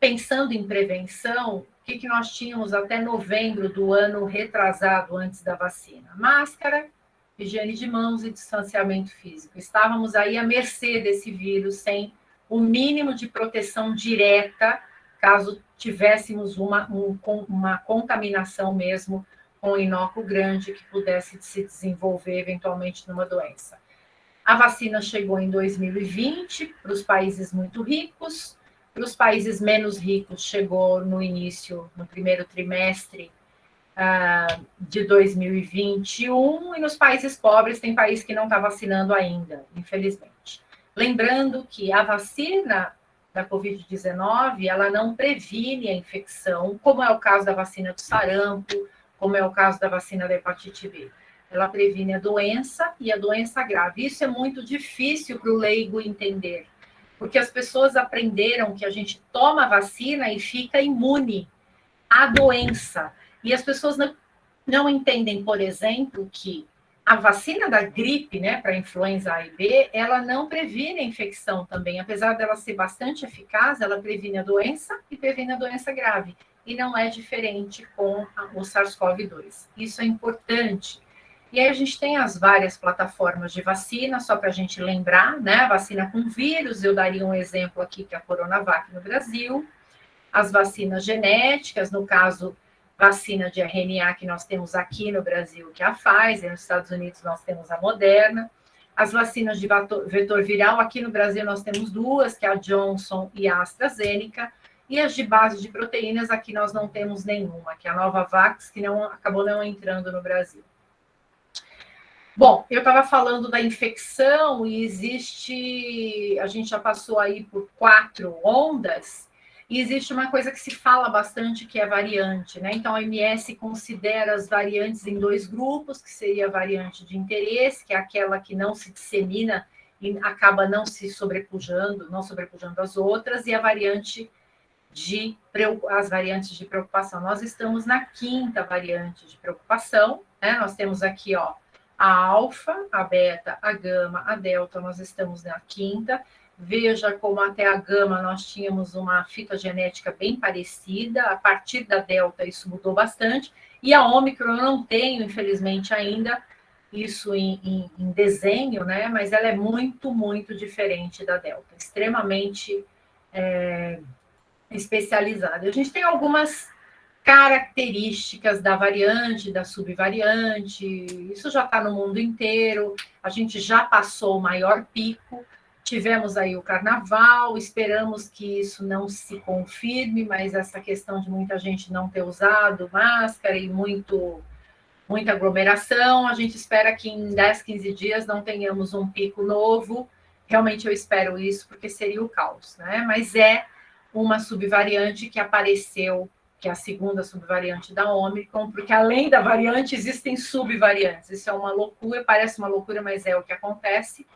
pensando em prevenção, o que nós tínhamos até novembro do ano retrasado, antes da vacina? Máscara, higiene de mãos e distanciamento físico. Estávamos aí à mercê desse vírus, sem o mínimo de proteção direta, caso tivéssemos uma contaminação mesmo com um inóculo grande que pudesse se desenvolver eventualmente numa doença. A vacina chegou em 2020 para os países muito ricos. Para os países menos ricos, chegou no primeiro trimestre de 2021, e nos países pobres, tem país que não está vacinando ainda, infelizmente. Lembrando que a vacina da Covid-19, ela não previne a infecção, como é o caso da vacina do sarampo, como é o caso da vacina da hepatite B. Ela previne a doença e a doença grave. Isso é muito difícil para o leigo entender, porque as pessoas aprenderam que a gente toma vacina e fica imune à doença. E as pessoas não entendem, por exemplo, que a vacina da gripe, né, para influenza A e B, ela não previne a infecção também. Apesar dela ser bastante eficaz, ela previne a doença e previne a doença grave. E não é diferente com o SARS-CoV-2. Isso é importante. E aí a gente tem as várias plataformas de vacina, só para a gente lembrar, né? A vacina com vírus, eu daria um exemplo aqui, que é a Coronavac no Brasil. As vacinas genéticas, no caso, vacina de RNA que nós temos aqui no Brasil, que é a Pfizer, nos Estados Unidos nós temos a Moderna. As vacinas de vetor viral, aqui no Brasil nós temos duas, que é a Johnson e a AstraZeneca. E as de base de proteínas, aqui nós não temos nenhuma, que é a Novavax, que acabou não entrando no Brasil. Bom, eu estava falando da infecção e a gente já passou aí por 4 ondas, e existe uma coisa que se fala bastante, que é variante, né? Então, a OMS considera as variantes em 2 grupos, que seria a variante de interesse, que é aquela que não se dissemina e acaba não sobrepujando as outras, e as variantes de preocupação. Nós estamos na 5ª variante de preocupação, né? Nós temos aqui, ó, a alfa, a beta, a gama, a delta, nós estamos na 5ª. Veja como até a gama nós tínhamos uma fita genética bem parecida. A partir da delta isso mudou bastante. E a ômicron eu não tenho, infelizmente, ainda isso em desenho, né? Mas ela é muito, muito diferente da delta. Extremamente especializada. A gente tem algumas características da variante, da subvariante, isso já está no mundo inteiro, a gente já passou o maior pico, tivemos aí o carnaval, esperamos que isso não se confirme, mas essa questão de muita gente não ter usado máscara e muita aglomeração, a gente espera que em 10, 15 dias não tenhamos um pico novo, realmente eu espero isso, porque seria o caos, né? Mas é uma subvariante que apareceu, que é a 2ª subvariante da Ômicron, porque além da variante existem subvariantes. Isso é uma loucura, parece uma loucura, mas é o que acontece.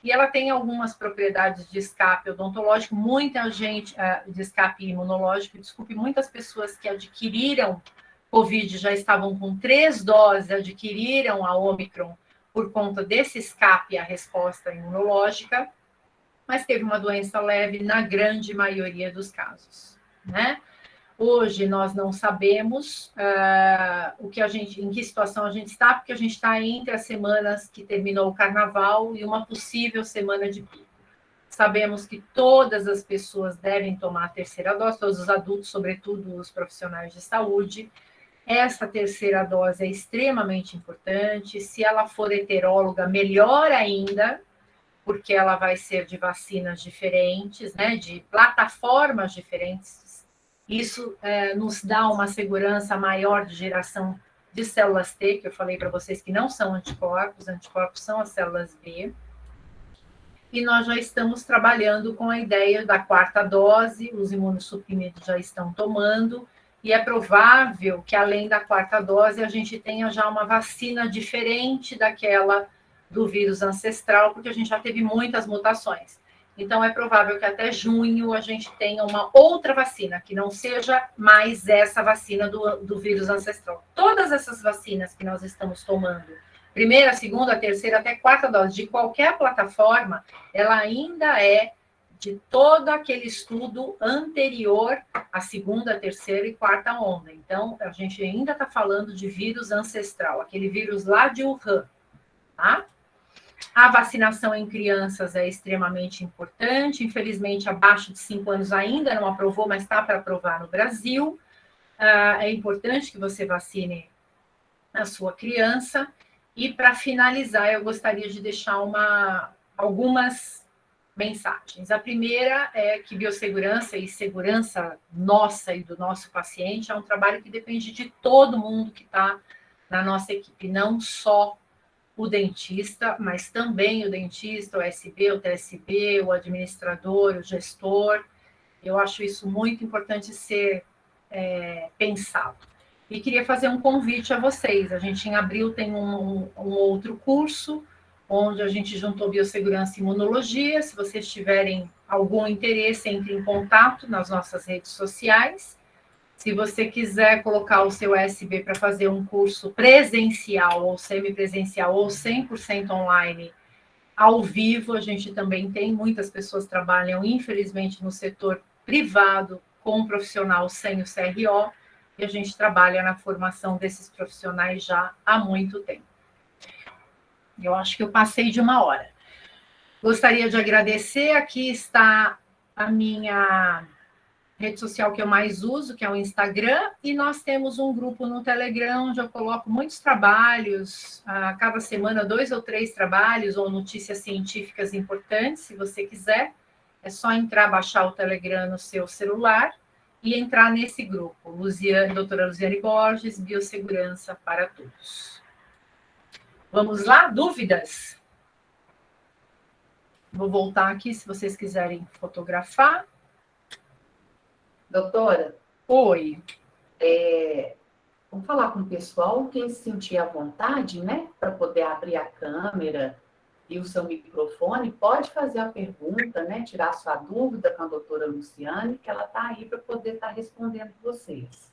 E ela tem algumas propriedades de escape odontológico, muita gente, de escape imunológico, desculpe, muitas pessoas que adquiriram Covid já estavam com 3 doses, adquiriram a Ômicron por conta desse escape à resposta imunológica, mas teve uma doença leve na grande maioria dos casos, né? Hoje nós não sabemos em que situação a gente está, porque a gente está entre as semanas que terminou o carnaval e uma possível semana de pico. Sabemos que todas as pessoas devem tomar a terceira dose, todos os adultos, sobretudo os profissionais de saúde. Essa terceira dose é extremamente importante. Se ela for heteróloga, melhor ainda, porque ela vai ser de vacinas diferentes, né, de plataformas diferentes. Isso nos dá uma segurança maior de geração de células T, que eu falei para vocês que não são anticorpos são as células B. E nós já estamos trabalhando com a ideia da quarta dose, os imunossuprimidos já estão tomando, e é provável que, além da quarta dose, a gente tenha já uma vacina diferente daquela do vírus ancestral, porque a gente já teve muitas mutações. Então, é provável que até junho a gente tenha uma outra vacina, que não seja mais essa vacina do vírus ancestral. Todas essas vacinas que nós estamos tomando, primeira, segunda, terceira, até quarta dose, de qualquer plataforma, ela ainda é de todo aquele estudo anterior à segunda, terceira e quarta onda. Então, a gente ainda está falando de vírus ancestral, aquele vírus lá de Wuhan, tá? A vacinação em crianças é extremamente importante. Infelizmente, abaixo de 5 anos ainda não aprovou, mas está para aprovar no Brasil. É importante que você vacine a sua criança. E, para finalizar, eu gostaria de deixar algumas mensagens. A primeira é que biossegurança e segurança nossa e do nosso paciente é um trabalho que depende de todo mundo que está na nossa equipe, não só o dentista, mas também o dentista, o SB, o TSB, o administrador, o gestor. Eu acho isso muito importante ser pensado. E queria fazer um convite a vocês. A gente, em abril, tem um outro curso, onde a gente juntou biossegurança e imunologia. Se vocês tiverem algum interesse, entre em contato nas nossas redes sociais. Se você quiser colocar o seu SB para fazer um curso presencial ou semipresencial ou 100% online, ao vivo, a gente também tem. Muitas pessoas trabalham, infelizmente, no setor privado com um profissional sem o CRO, e a gente trabalha na formação desses profissionais já há muito tempo. Eu acho que eu passei de 1 hora. Gostaria de agradecer. Aqui está a minha rede social que eu mais uso, que é o Instagram, e nós temos um grupo no Telegram, onde eu coloco muitos trabalhos, a cada semana 2 ou 3 trabalhos, ou notícias científicas importantes, se você quiser. É só entrar, baixar o Telegram no seu celular e entrar nesse grupo. Doutora Luziane Borges, Biossegurança para Todos. Vamos lá? Dúvidas? Vou voltar aqui, se vocês quiserem fotografar. Doutora? Oi. Vamos falar com o pessoal, quem se sentir à vontade, né, para poder abrir a câmera e o seu microfone, pode fazer a pergunta, né, tirar a sua dúvida com a doutora Luziane, que ela está aí para poder estar respondendo vocês.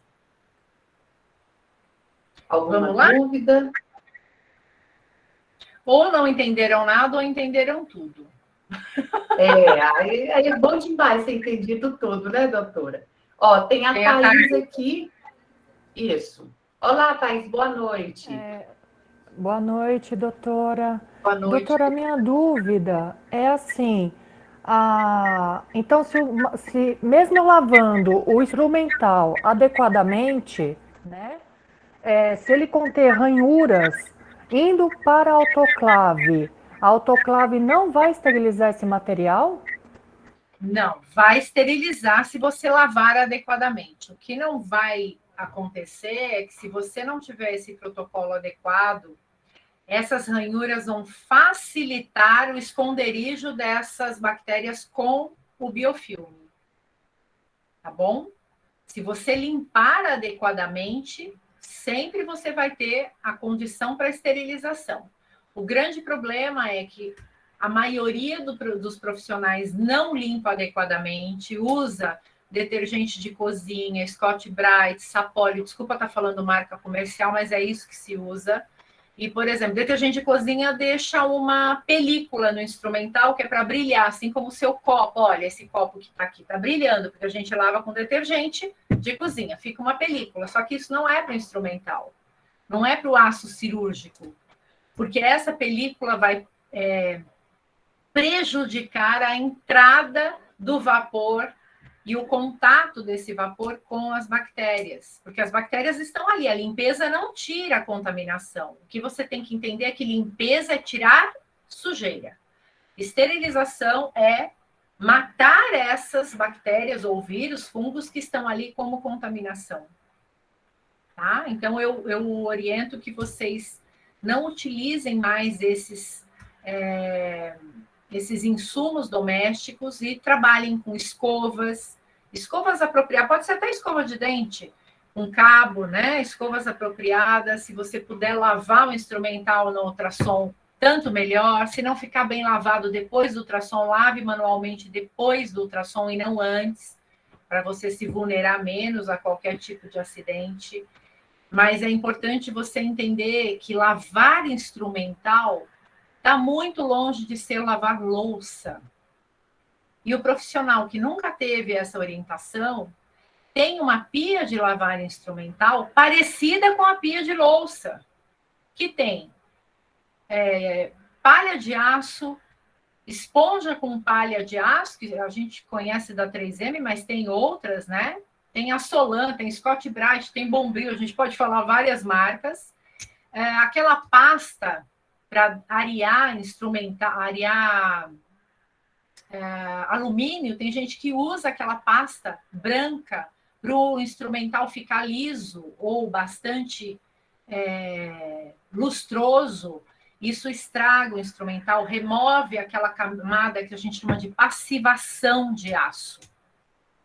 Alguma dúvida? Ou não entenderam nada ou entenderam tudo. Aí é bom demais ser entendido tudo, né, doutora? Ó, tem a Thaís aqui. Isso. Olá, Thaís, boa noite. Boa noite, doutora. Boa noite. Doutora, minha dúvida é assim, então se mesmo lavando o instrumental adequadamente, né, se ele conter ranhuras, indo para a autoclave não vai esterilizar esse material? Não, vai esterilizar se você lavar adequadamente. O que não vai acontecer é que, se você não tiver esse protocolo adequado, essas ranhuras vão facilitar o esconderijo dessas bactérias com o biofilme. Tá bom? Se você limpar adequadamente, sempre você vai ter a condição para esterilização. O grande problema é que a maioria dos profissionais não limpa adequadamente, usa detergente de cozinha, Scott Brite, Sapólio, desculpa estar falando marca comercial, mas é isso que se usa. E, por exemplo, detergente de cozinha deixa uma película no instrumental que é para brilhar, assim como o seu copo. Olha, esse copo que está aqui está brilhando, porque a gente lava com detergente de cozinha. Fica uma película, só que isso não é para o instrumental. Não é para o aço cirúrgico, porque essa película vai prejudicar a entrada do vapor e o contato desse vapor com as bactérias, porque as bactérias estão ali, a limpeza não tira a contaminação. O que você tem que entender é que limpeza é tirar sujeira. Esterilização é matar essas bactérias ou vírus, fungos que estão ali como contaminação. Tá? Então, eu oriento que vocês não utilizem mais esses insumos domésticos e trabalhem com escovas apropriadas, pode ser até escova de dente, com cabo, né? Escovas apropriadas, se você puder lavar o instrumental no ultrassom, tanto melhor. Se não ficar bem lavado depois do ultrassom, lave manualmente depois do ultrassom e não antes, para você se vulnerar menos a qualquer tipo de acidente. Mas é importante você entender que lavar instrumental está muito longe de ser lavar louça. E o profissional que nunca teve essa orientação tem uma pia de lavar instrumental parecida com a pia de louça, que tem palha de aço, esponja com palha de aço, que a gente conhece da 3M, mas tem outras, né? Tem a Solan, tem Scott-Brite, tem Bombril, a gente pode falar várias marcas. Aquela pasta para arear instrumental, arear alumínio, tem gente que usa aquela pasta branca para o instrumental ficar liso ou bastante lustroso. Isso estraga o instrumental, remove aquela camada que a gente chama de passivação de aço.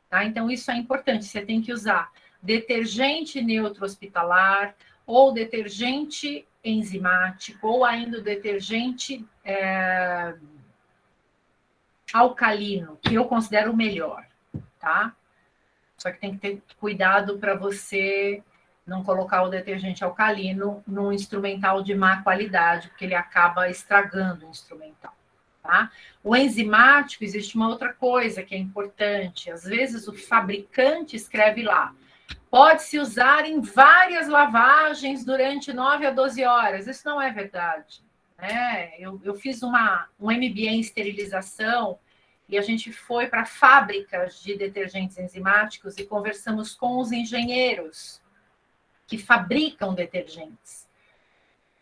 Tá? Então, isso é importante. Você tem que usar detergente neutro hospitalar ou detergente enzimático ou ainda o detergente alcalino, que eu considero o melhor, tá? Só que tem que ter cuidado para você não colocar o detergente alcalino num instrumental de má qualidade, porque ele acaba estragando o instrumental, tá? O enzimático, existe uma outra coisa que é importante. Às vezes o fabricante escreve lá, pode-se usar em várias lavagens durante 9 a 12 horas. Isso não é verdade, né? Eu fiz um MBA em esterilização e a gente foi para fábricas de detergentes enzimáticos e conversamos com os engenheiros que fabricam detergentes.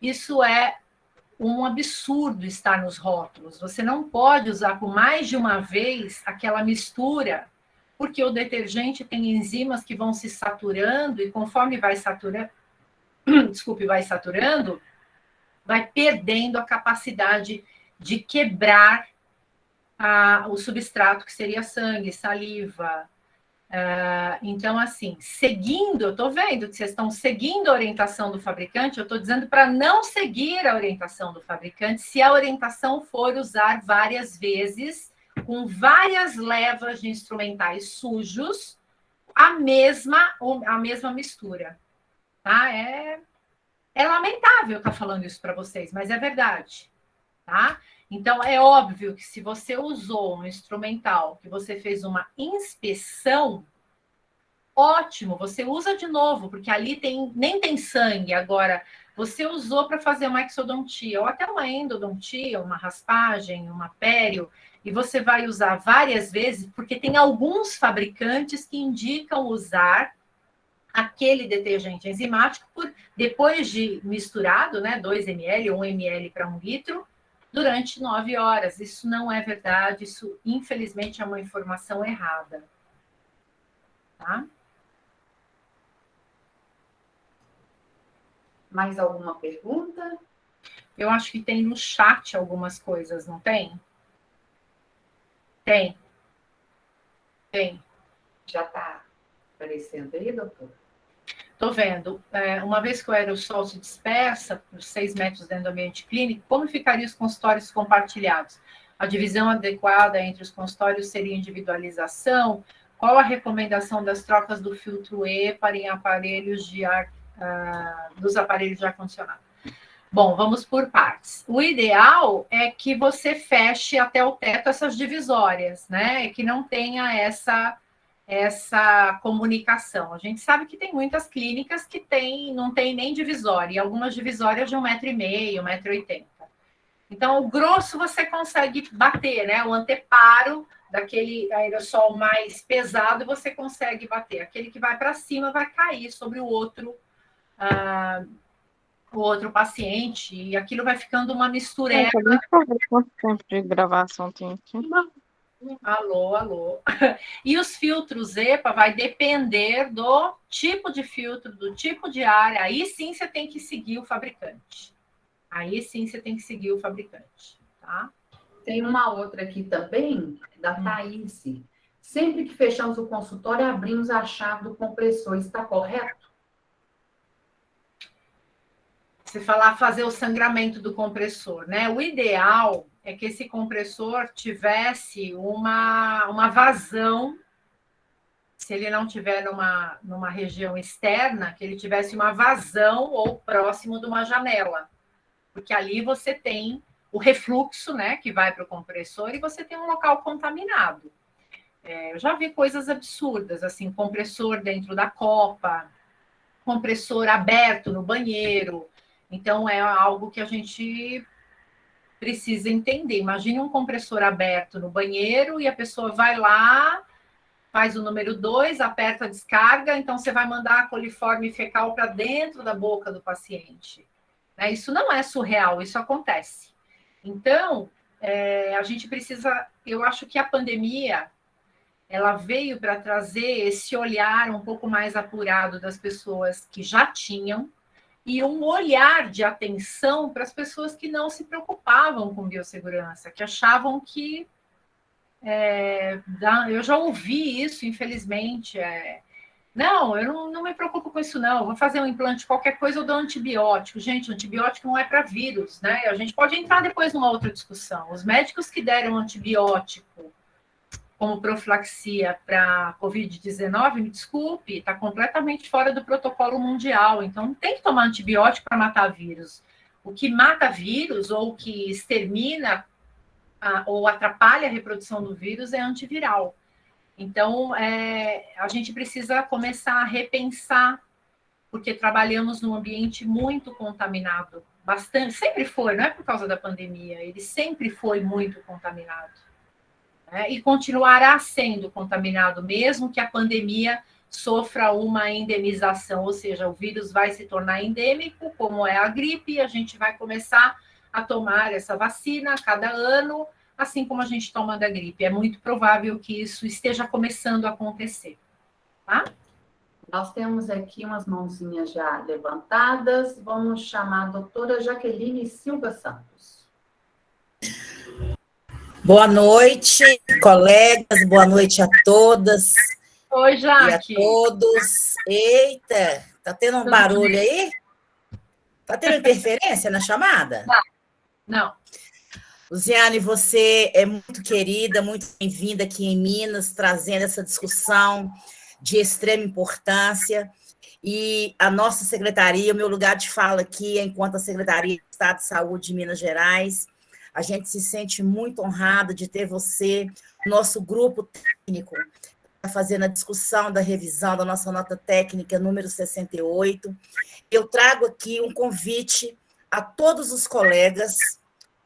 Isso é um absurdo estar nos rótulos. Você não pode usar por mais de uma vez aquela mistura, porque o detergente tem enzimas que vão se saturando e conforme vai saturando, vai perdendo a capacidade de quebrar o substrato, que seria sangue, saliva. Então, assim, eu estou vendo que vocês estão seguindo a orientação do fabricante, eu estou dizendo para não seguir a orientação do fabricante, se a orientação for usar várias vezes, com várias levas de instrumentais sujos, a mesma mistura. Tá? É lamentável estar falando isso para vocês, mas é verdade. Tá? Então, é óbvio que se você usou um instrumental, que você fez uma inspeção, ótimo, você usa de novo, porque ali nem tem sangue. Agora, você usou para fazer uma exodontia, ou até uma endodontia, uma raspagem, uma pério, e você vai usar várias vezes, porque tem alguns fabricantes que indicam usar aquele detergente enzimático depois de misturado, né, 2 ml ou 1 ml para 1 litro, durante 9 horas. Isso não é verdade, isso, infelizmente, é uma informação errada. Tá? Mais alguma pergunta? Eu acho que tem no chat algumas coisas, não tem? Tem. Já está aparecendo aí, doutor? Estou vendo. Uma vez que o aerossol se dispersa por 6 metros dentro do ambiente clínico, como ficariam os consultórios compartilhados? A divisão adequada entre os consultórios seria individualização? Qual a recomendação das trocas do filtro E para em aparelhos de ar, dos aparelhos de ar-condicionado? Bom, vamos por partes. O ideal é que você feche até o teto essas divisórias, né? Que não tenha essa comunicação. A gente sabe que tem muitas clínicas que não tem nem divisória, e algumas divisórias de 1,5 m, 1,80 m. Então, o grosso você consegue bater, né? O anteparo daquele aerossol mais pesado você consegue bater. Aquele que vai para cima vai cair sobre o outro paciente, e aquilo vai ficando uma mistureba. Deixa eu ver quanto tempo de gravação tem aqui. Alô. E os filtros EPA vai depender do tipo de filtro, do tipo de área. Aí sim você tem que seguir o fabricante. Tá? Tem uma outra aqui também, da Thaís. Sempre que fechamos o consultório, abrimos a chave do compressor. Está correto? Você fazer o sangramento do compressor, né? O ideal é que esse compressor tivesse uma vazão, se ele não tiver numa região externa, que ele tivesse uma vazão ou próximo de uma janela, porque ali você tem o refluxo, né, que vai para o compressor, e você tem um local contaminado. Eu já vi coisas absurdas, assim, compressor dentro da copa, compressor aberto no banheiro. Então, é algo que a gente precisa entender. Imagine um compressor aberto no banheiro e a pessoa vai lá, faz o número 2, aperta a descarga, então você vai mandar a coliforme fecal para dentro da boca do paciente. Isso não é surreal, isso acontece. Então, a gente precisa... Eu acho que a pandemia, ela veio para trazer esse olhar um pouco mais apurado das pessoas que já tinham, e um olhar de atenção para as pessoas que não se preocupavam com biossegurança, que achavam que... eu já ouvi isso, infelizmente. Não, eu não me preocupo com isso, não. Eu vou fazer um implante, qualquer coisa, eu dou antibiótico. Gente, antibiótico não é para vírus, né? A gente pode entrar depois numa outra discussão. Os médicos que deram antibiótico como profilaxia para Covid-19, me desculpe, está completamente fora do protocolo mundial. Então, não tem que tomar antibiótico para matar vírus. O que mata vírus ou o que extermina ou atrapalha a reprodução do vírus é antiviral. Então, a gente precisa começar a repensar, porque trabalhamos num ambiente muito contaminado, bastante, sempre foi, não é por causa da pandemia, ele sempre foi muito contaminado. E continuará sendo contaminado, mesmo que a pandemia sofra uma endemização, ou seja, o vírus vai se tornar endêmico, como é a gripe, e a gente vai começar a tomar essa vacina a cada ano, assim como a gente toma da gripe. É muito provável que isso esteja começando a acontecer. Tá? Nós temos aqui umas mãozinhas já levantadas. Vamos chamar a doutora Jaqueline Silva Santos. Boa noite, colegas, boa noite a todas. Oi, Jaque. E a todos. Eita, tá tendo um barulho aí? Tá tendo interferência na chamada? Não. Luziane, você é muito querida, muito bem-vinda aqui em Minas, trazendo essa discussão de extrema importância. E a nossa secretaria, o meu lugar de fala aqui, enquanto a Secretaria de Estado de Saúde de Minas Gerais, a gente se sente muito honrado de ter você, nosso grupo técnico, fazendo a discussão da revisão da nossa nota técnica número 68. Eu trago aqui um convite a todos os colegas,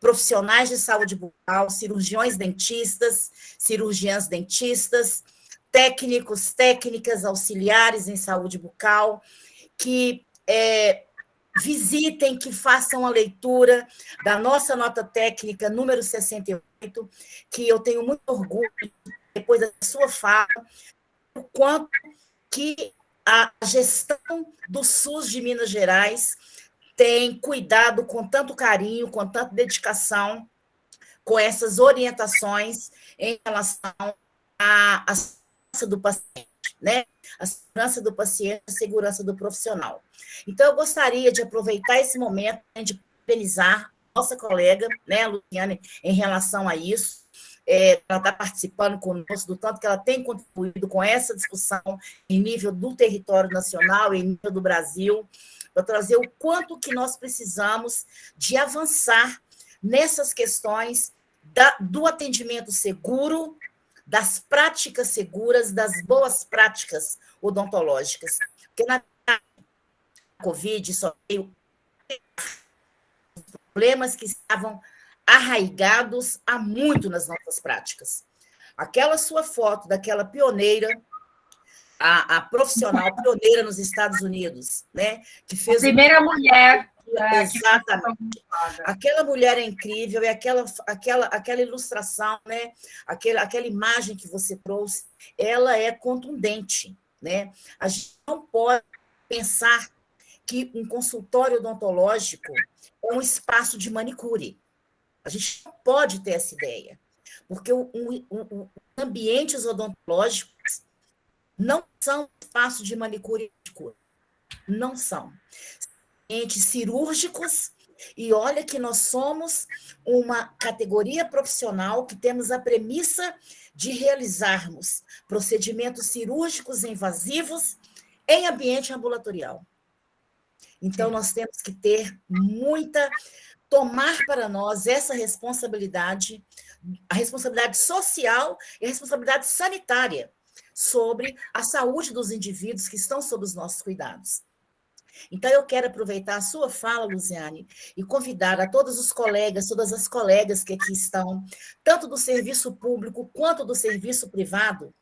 profissionais de saúde bucal, cirurgiões dentistas, cirurgiãs dentistas, técnicos, técnicas, auxiliares em saúde bucal, que visitem, que façam a leitura da nossa nota técnica número 68, que eu tenho muito orgulho, depois da sua fala, o quanto que a gestão do SUS de Minas Gerais tem cuidado com tanto carinho, com tanta dedicação, com essas orientações em relação à segurança do paciente, né? A segurança do paciente, a segurança do profissional. Então, eu gostaria de aproveitar esse momento de parabenizar nossa colega, né, Luciane, em relação a isso. Ela está participando conosco, do tanto que ela tem contribuído com essa discussão em nível do território nacional, em nível do Brasil, para trazer o quanto que nós precisamos de avançar nessas questões do atendimento seguro, das práticas seguras, das boas práticas odontológicas. Porque na Covid só veio problemas que estavam arraigados há muito nas nossas práticas. Aquela sua foto daquela pioneira, a profissional pioneira nos Estados Unidos, né? Que fez a primeira mulher. Exatamente. Aquela mulher é incrível, e aquela ilustração, né? Aquela imagem que você trouxe, ela é contundente, né? A gente não pode pensar que um consultório odontológico é um espaço de manicure. A gente não pode ter essa ideia, porque ambientes odontológicos não são espaços de manicure e cura. Não são. Ambientes cirúrgicos, e olha que nós somos uma categoria profissional que temos a premissa de realizarmos procedimentos cirúrgicos invasivos em ambiente ambulatorial. Então, nós temos que tomar para nós essa responsabilidade, a responsabilidade social e a responsabilidade sanitária sobre a saúde dos indivíduos que estão sob os nossos cuidados. Então, eu quero aproveitar a sua fala, Luziane, e convidar a todos os colegas, todas as colegas que aqui estão, tanto do serviço público quanto do serviço privado,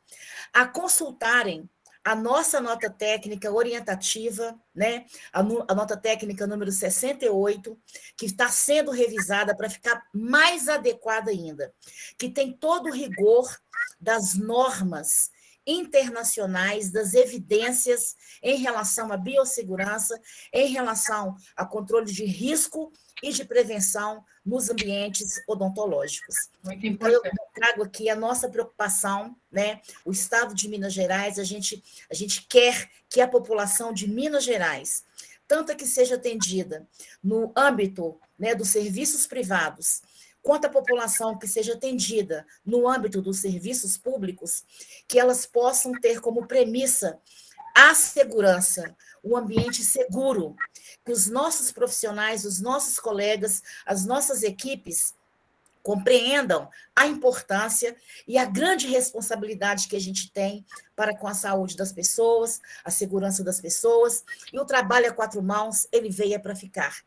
a consultarem a nossa nota técnica orientativa, né? A nota técnica número 68, que está sendo revisada para ficar mais adequada ainda, que tem todo o rigor das normas internacionais, das evidências em relação à biossegurança, em relação a controle de risco e de prevenção nos ambientes odontológicos. Muito então, importante. eu trago aqui a nossa preocupação, né? O Estado de Minas Gerais, a gente quer que a população de Minas Gerais, tanto a que seja atendida no âmbito, né, dos serviços privados, quanto a população que seja atendida no âmbito dos serviços públicos, que elas possam ter como premissa a segurança, o ambiente seguro, que os nossos profissionais, os nossos colegas, as nossas equipes compreendam a importância e a grande responsabilidade que a gente tem para com a saúde das pessoas, a segurança das pessoas, e o trabalho a quatro mãos, ele veio para ficar.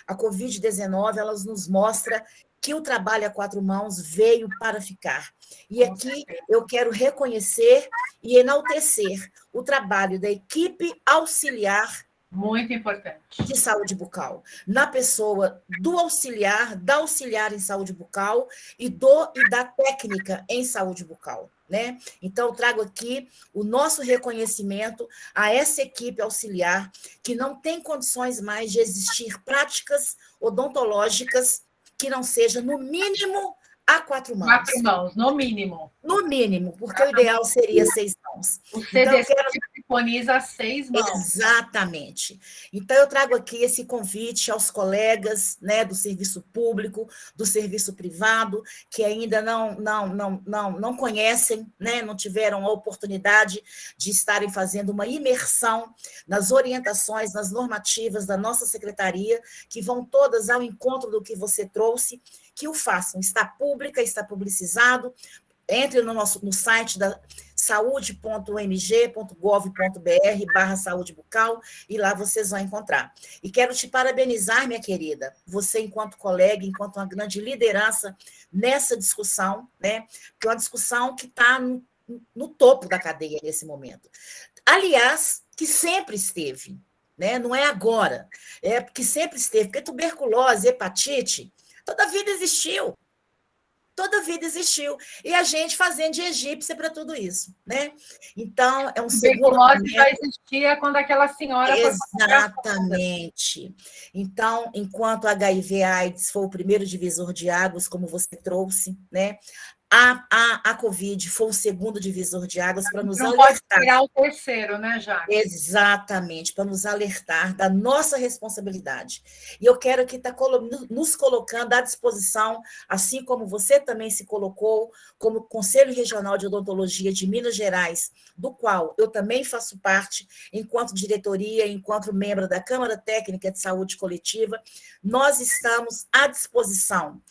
A Covid-19, ela nos mostra que o trabalho a quatro mãos veio para ficar. E aqui eu quero reconhecer e enaltecer o trabalho da equipe auxiliar muito importante de saúde bucal, na pessoa do auxiliar, da auxiliar em saúde bucal e da técnica em saúde bucal, né? Então, eu trago aqui o nosso reconhecimento a essa equipe auxiliar que não tem condições mais de existir práticas odontológicas que não seja, no mínimo, a quatro mãos. Quatro mãos, no mínimo. No mínimo, porque o ideal seria 6 mãos. O CDC preconiza 6 mãos. Exatamente. Então, eu trago aqui esse convite aos colegas, né, do serviço público, do serviço privado, que ainda não conhecem, né, não tiveram a oportunidade de estarem fazendo uma imersão nas orientações, nas normativas da nossa secretaria, que vão todas ao encontro do que você trouxe, que o façam. Está pública, está publicizado. Entre no site da saude.mg.gov.br/saúde bucal e lá vocês vão encontrar. E quero te parabenizar, minha querida, você enquanto colega, enquanto uma grande liderança nessa discussão, né? Que é uma discussão que está no topo da cadeia nesse momento. Aliás, que sempre esteve, né? Não é agora, é que sempre esteve, porque tuberculose, hepatite, toda a vida existiu. Toda a vida existiu. E a gente fazendo de egípcia para tudo isso, né? Então, é um segundo momento. Já existia quando aquela senhora... Exatamente. Então, enquanto HIV/AIDS foi o primeiro divisor de águas, como você trouxe, né? a Covid foi o segundo divisor de águas para nos Não pode alertar. tirar o terceiro, né, Jaque? Exatamente, para nos alertar da nossa responsabilidade. E eu quero aqui estar nos colocando à disposição, assim como você também se colocou, como Conselho Regional de Odontologia de Minas Gerais, do qual eu também faço parte, enquanto diretoria, enquanto membro da Câmara Técnica de Saúde Coletiva, nós estamos à disposição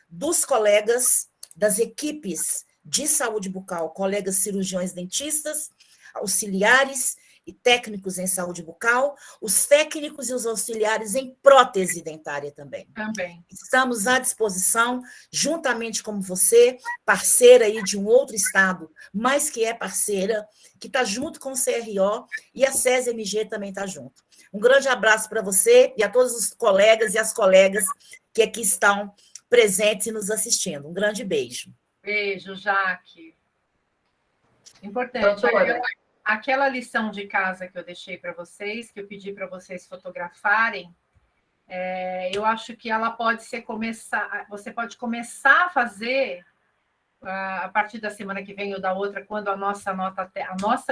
dos colegas, das equipes de saúde bucal, colegas cirurgiões dentistas, auxiliares e técnicos em saúde bucal, os técnicos e os auxiliares em prótese dentária também. Também. Estamos à disposição, juntamente com você, parceira aí de um outro estado, mas que é parceira, que está junto com o CRO, e a SESI-MG também está junto. Um grande abraço para você e a todos os colegas e as colegas que aqui estão presentes e nos assistindo. Um grande beijo. Beijo, Jaque. Importante. Aquela lição de casa que eu deixei para vocês, que eu pedi para vocês fotografarem, eu acho que ela pode ser você pode começar a fazer a partir da semana que vem ou da outra, quando a nossa nota...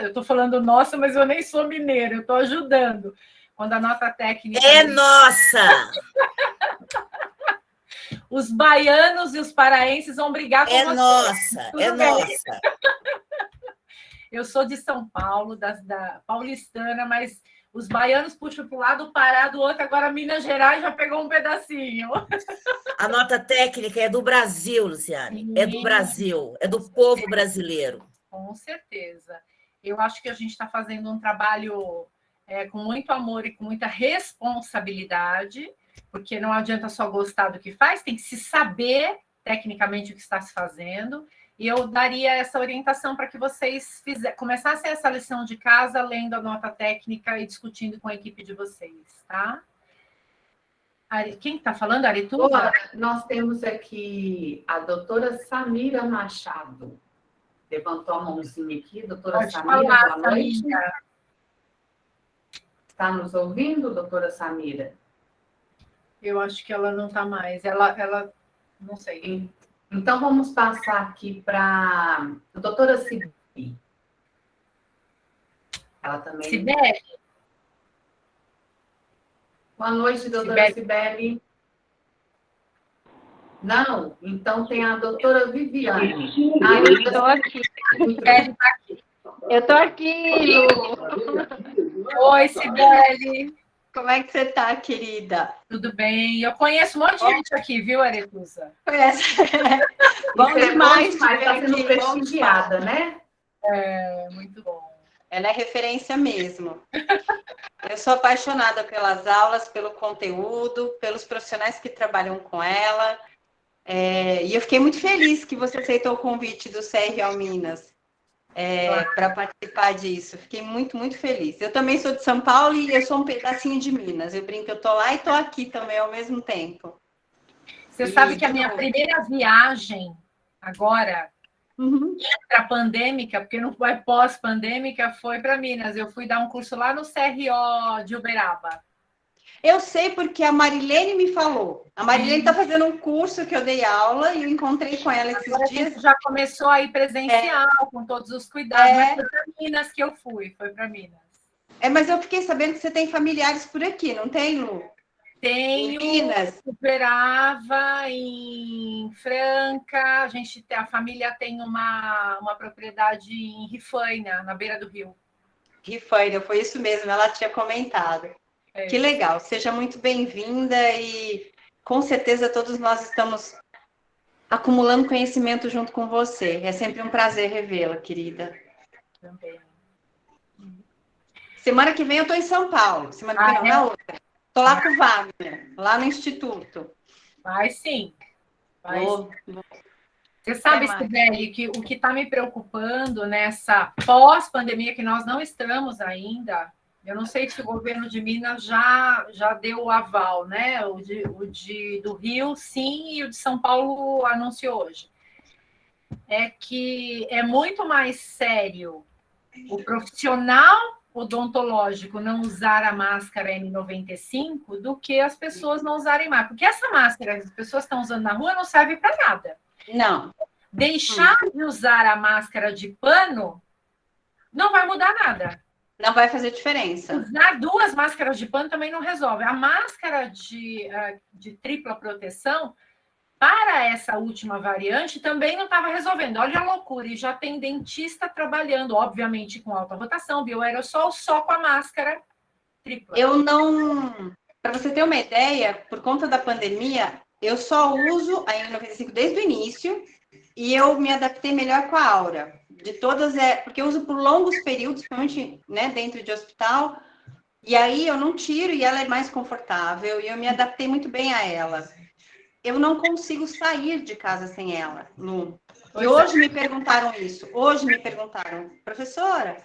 eu estou falando nossa, mas eu nem sou mineira, eu estou ajudando. Quando a nota técnica... É nossa! Os baianos e os paraenses vão brigar com você. Nossa, Tudo é bem. nossa. Eu sou de São Paulo, da paulistana, mas os baianos puxam para o lado, o Pará do outro, agora Minas Gerais já pegou um pedacinho. A nota técnica é do Brasil, Luciane. É do Brasil, é do povo brasileiro. Com certeza. Eu acho que a gente está fazendo um trabalho com muito amor e com muita responsabilidade, porque não adianta só gostar do que faz, tem que se saber tecnicamente o que está se fazendo. E eu daria essa orientação para que vocês começassem essa lição de casa lendo a nota técnica e discutindo com a equipe de vocês, tá? Quem está falando, Arituba? Nós temos aqui a doutora Samira Machado. Levantou a mãozinha aqui. Doutora Pode Samira, falar, boa noite. Samira. Está nos ouvindo, doutora Samira? Eu acho que ela não está mais. Ela não sei. Então, vamos passar aqui para a doutora Cibele. Ela também... Cibele? Boa noite, doutora Cibele. Não? Então, tem a doutora Viviane. Eu estou aqui. Eu estou aqui, Lu. Oi, Cibele. Como é que você está, querida? Tudo bem? Eu conheço um monte de gente aqui, viu, Aretusa? Conhece? Bom demais. Está sendo prestigiada, né? Muito bom. Ela é referência mesmo. Eu sou apaixonada pelas aulas, pelo conteúdo, pelos profissionais que trabalham com ela. E eu fiquei muito feliz que você aceitou o convite do CRO Minas para participar disso. Fiquei muito, muito feliz. Eu também sou de São Paulo e eu sou um pedacinho de Minas. Eu brinco que eu estou lá e estou aqui também ao mesmo tempo. Você sabe que a minha primeira viagem agora, intra-pandêmica, porque não foi pós-pandêmica, foi para Minas. Eu fui dar um curso lá no CRO de Uberaba. Eu sei porque a Marilene me falou. A Marilene está fazendo um curso que eu dei aula e eu encontrei com ela esses dias. Já começou a ir presencial, com todos os cuidados, mas foi para Minas que eu fui, foi para Minas. Mas eu fiquei sabendo que você tem familiares por aqui, não tem, Lu? Tenho, em Minas. Uberaba, em Franca, a família tem uma propriedade em Rifaina, na beira do rio. Rifaina, foi isso mesmo, ela tinha comentado. Que legal, seja muito bem-vinda e com certeza todos nós estamos acumulando conhecimento junto com você. É sempre um prazer revê-la, querida. Também. Semana que vem eu estou em São Paulo, semana que vem na outra. Estou lá com o Wagner, lá no Instituto. Vai sim. Você sabe, Cibele, que o que está me preocupando nessa pós-pandemia, que nós não estamos ainda... Eu não sei se o governo de Minas já deu o aval, né? Do Rio, sim, e o de São Paulo anunciou hoje. É que é muito mais sério o profissional odontológico não usar a máscara N95 do que as pessoas não usarem mais. Porque essa máscara que as pessoas estão usando na rua não serve para nada. Não. Deixar de usar a máscara de pano não vai mudar nada. Não vai fazer diferença. Usar 2 máscaras de pano também não resolve. A máscara de tripla proteção, para essa última variante, também não estava resolvendo. Olha a loucura, e já tem dentista trabalhando, obviamente, com alta rotação, bioaerossol, só com a máscara tripla. Eu não... Para você ter uma ideia, por conta da pandemia, eu só uso a N95 desde o início e eu me adaptei melhor com a Aura. De todas, porque eu uso por longos períodos, principalmente, né, dentro de hospital, e aí eu não tiro e ela é mais confortável e eu me adaptei muito bem a ela. Eu não consigo sair de casa sem ela, Lu. E hoje me perguntaram isso. Hoje me perguntaram, professora,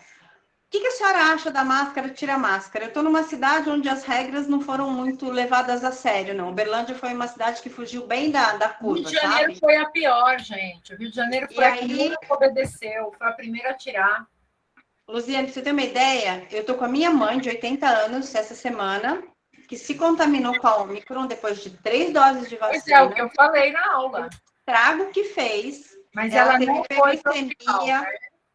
o que a senhora acha da máscara, tira a máscara? Eu estou numa cidade onde as regras não foram muito levadas a sério, não. Uberlândia foi uma cidade que fugiu bem da curva, Rio de Janeiro, sabe? Foi a pior, gente. O Rio de Janeiro foi a que nunca obedeceu, foi a primeira a tirar. Luziane, pra você ter uma ideia, eu estou com a minha mãe, de 80 anos, essa semana, que se contaminou com a Omicron depois de 3 doses de vacina. Pois é, o que eu falei na aula. O trago que fez. Mas ela teve não foi hiperglicemia,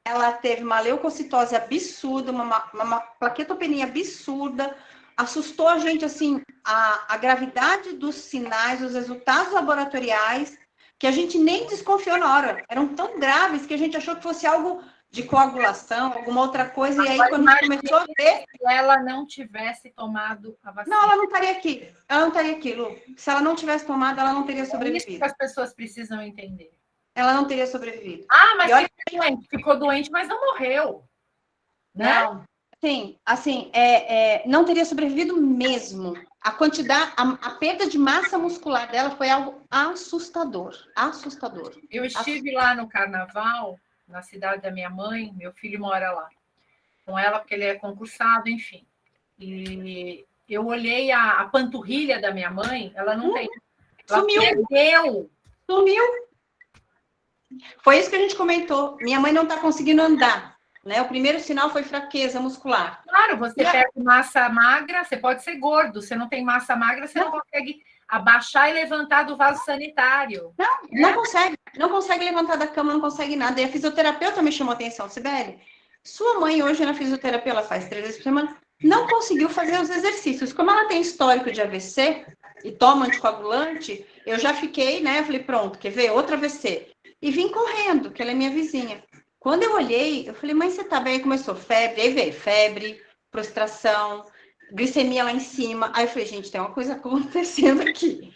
ela teve uma leucocitose absurda, uma plaquetopenia absurda, assustou a gente, assim, a gravidade dos sinais, os resultados laboratoriais, que a gente nem desconfiou na hora. Eram tão graves que a gente achou que fosse algo de coagulação, alguma outra coisa, e aí quando a gente começou a ver... Se ela não tivesse tomado a vacina... Não, ela não estaria aqui. Ela não estaria aqui, Lu. Se ela não tivesse tomado, ela não teria sobrevivido. É isso que as pessoas precisam entender. Ela não teria sobrevivido. Ah, mas ficou doente, mas não morreu. Né? Não. Sim, assim, não teria sobrevivido mesmo. A quantidade, a perda de massa muscular dela foi algo assustador. Assustador. Eu estive lá no carnaval, na cidade da minha mãe, meu filho mora lá com ela, porque ele é concursado, enfim. E eu olhei a panturrilha da minha mãe, ela não tem. Ela Sumiu. Perdeu. Sumiu. Foi isso que a gente comentou. Minha mãe não está conseguindo andar. Né? O primeiro sinal foi fraqueza muscular. Claro, você perde massa magra, você pode ser gordo. Você não tem massa magra, você não consegue abaixar e levantar do vaso sanitário. Não consegue. Não consegue levantar da cama, não consegue nada. E a fisioterapeuta me chamou a atenção. Sibeli, sua mãe hoje na fisioterapia, ela faz 3 vezes por semana, não conseguiu fazer os exercícios. Como ela tem histórico de AVC e toma anticoagulante, eu já fiquei, né? Eu falei, pronto, quer ver? Outra AVC. E vim correndo, que ela é minha vizinha. Quando eu olhei, eu falei, mãe, você tá bem? Aí começou febre, aí veio febre, prostração, glicemia lá em cima. Aí eu falei, gente, tem uma coisa acontecendo aqui.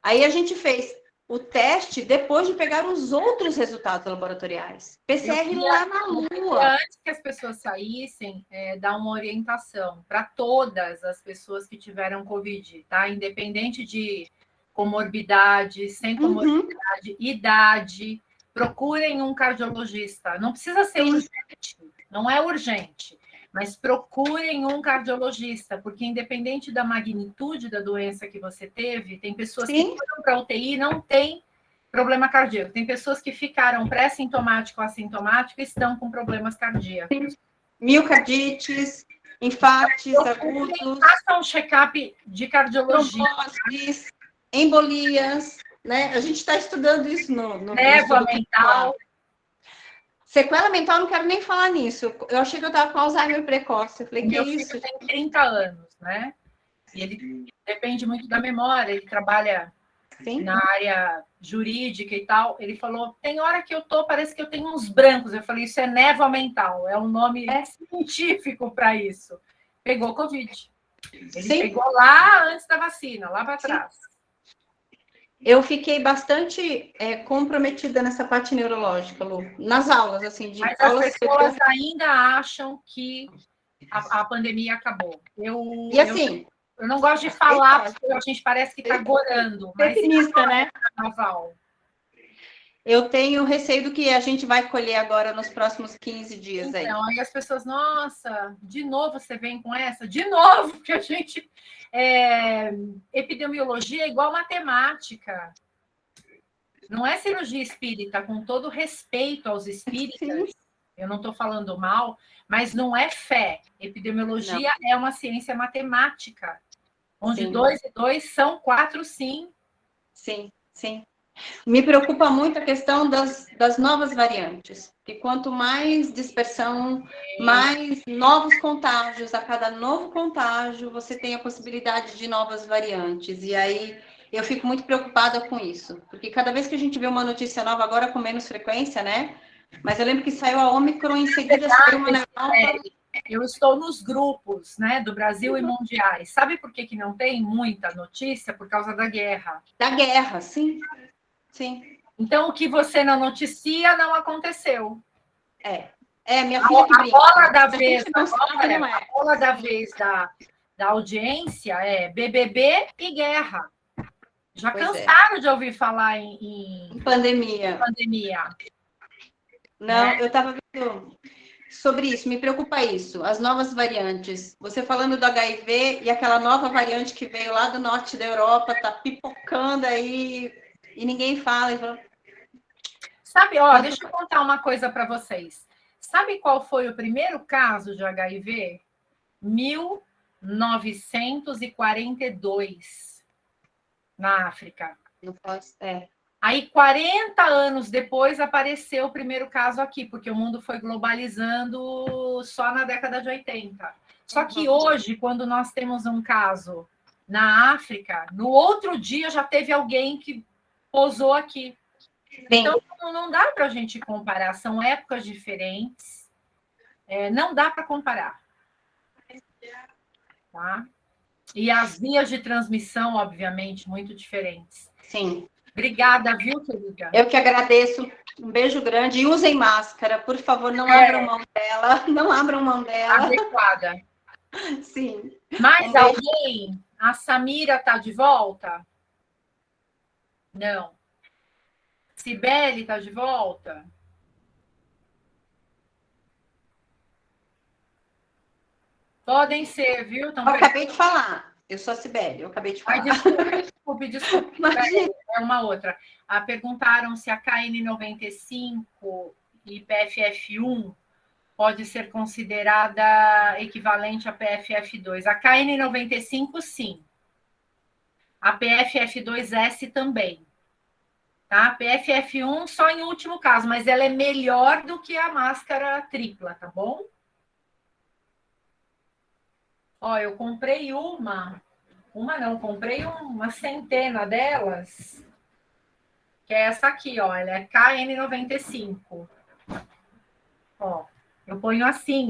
Aí a gente fez o teste depois de pegar os outros resultados laboratoriais. PCR lá na Lua. Antes que as pessoas saíssem, dar uma orientação para todas as pessoas que tiveram Covid, tá? Independente de comorbidade, sem comorbidade, idade, procurem um cardiologista. Não precisa ser urgente, não é urgente, mas procurem um cardiologista, porque independente da magnitude da doença que você teve, tem pessoas que foram para a UTI e não tem problema cardíaco. Tem pessoas que ficaram pré-sintomático ou assintomático e estão com problemas cardíacos. Miocardites, infartos agudos. Façam um check-up de cardiologia. Tromboses, embolias, né? A gente está estudando isso no névoa mental. Sequela mental, não quero nem falar nisso. Eu achei que eu estava com Alzheimer precoce. Eu falei, que isso? Meu filho tem 30 anos, né? E ele depende muito da memória, ele trabalha na área jurídica e tal. Ele falou, tem hora que parece que eu tenho uns brancos. Eu falei, isso é névoa mental, é um nome científico para isso. Pegou Covid. Ele pegou lá antes da vacina, lá para trás. Eu fiquei bastante comprometida nessa parte neurológica, Lu, nas aulas, assim, de Mas aulas. As pessoas ainda acham que a pandemia acabou. Eu não gosto de falar, porque a gente parece que está gorando. Pessimista, né? Carnaval. Eu tenho receio do que a gente vai colher agora nos próximos 15 dias aí. Então, aí as pessoas, nossa, de novo você vem com essa? De novo, porque a gente... epidemiologia é igual matemática. Não é cirurgia espírita, com todo respeito aos espíritas, eu não estou falando mal, mas não é fé. Epidemiologia é uma ciência matemática, onde 2 e 2 são 4, sim. Sim, sim. Me preocupa muito a questão das novas variantes, porque quanto mais dispersão, mais novos contágios, a cada novo contágio, você tem a possibilidade de novas variantes. E aí eu fico muito preocupada com isso, porque cada vez que a gente vê uma notícia nova, agora com menos frequência, né? Mas eu lembro que saiu a Ômicron, em seguida saiu uma na Europa. Eu estou nos grupos, né, do Brasil e mundiais. Sabe por que não tem muita notícia? Por causa da guerra. Da guerra, sim. Sim. Então, o que você não noticia não aconteceu. Minha filha que brinca. A bola da vez, a bola da vez da audiência é BBB e guerra. Já cansaram de ouvir falar em pandemia. Não, eu estava vendo sobre isso, me preocupa isso, as novas variantes. Você falando do HIV e aquela nova variante que veio lá do norte da Europa, tá pipocando aí e ninguém fala. Sabe, deixa eu contar uma coisa para vocês. Sabe qual foi o primeiro caso de HIV? 1942, na África. Não posso, Aí, 40 anos depois, apareceu o primeiro caso aqui, porque o mundo foi globalizando só na década de 80. Só que hoje, quando nós temos um caso na África, no outro dia já teve alguém que pousou aqui. Então, não dá para a gente comparar, são épocas diferentes, não dá para comparar. Tá? E as vias de transmissão, obviamente, muito diferentes. Sim. Obrigada, viu, querida? Eu que agradeço. Um beijo grande. E usem máscara, por favor, não abram mão dela. Não abram mão dela. Adequada. Sim. Mais alguém? A Samira está de volta? Não. Cibele está de volta? Podem ser, viu? Eu acabei de falar. Eu sou a Cibele, eu acabei de falar. Desculpe. É uma outra. Perguntaram se a KN95 e PFF1 pode ser considerada equivalente a PFF2. A KN95, sim. A PFF2S também. Tá? PFF1 só em último caso, mas ela é melhor do que a máscara tripla, tá bom? Eu comprei comprei uma centena delas, que é essa aqui, ela é KN95. Eu ponho assim,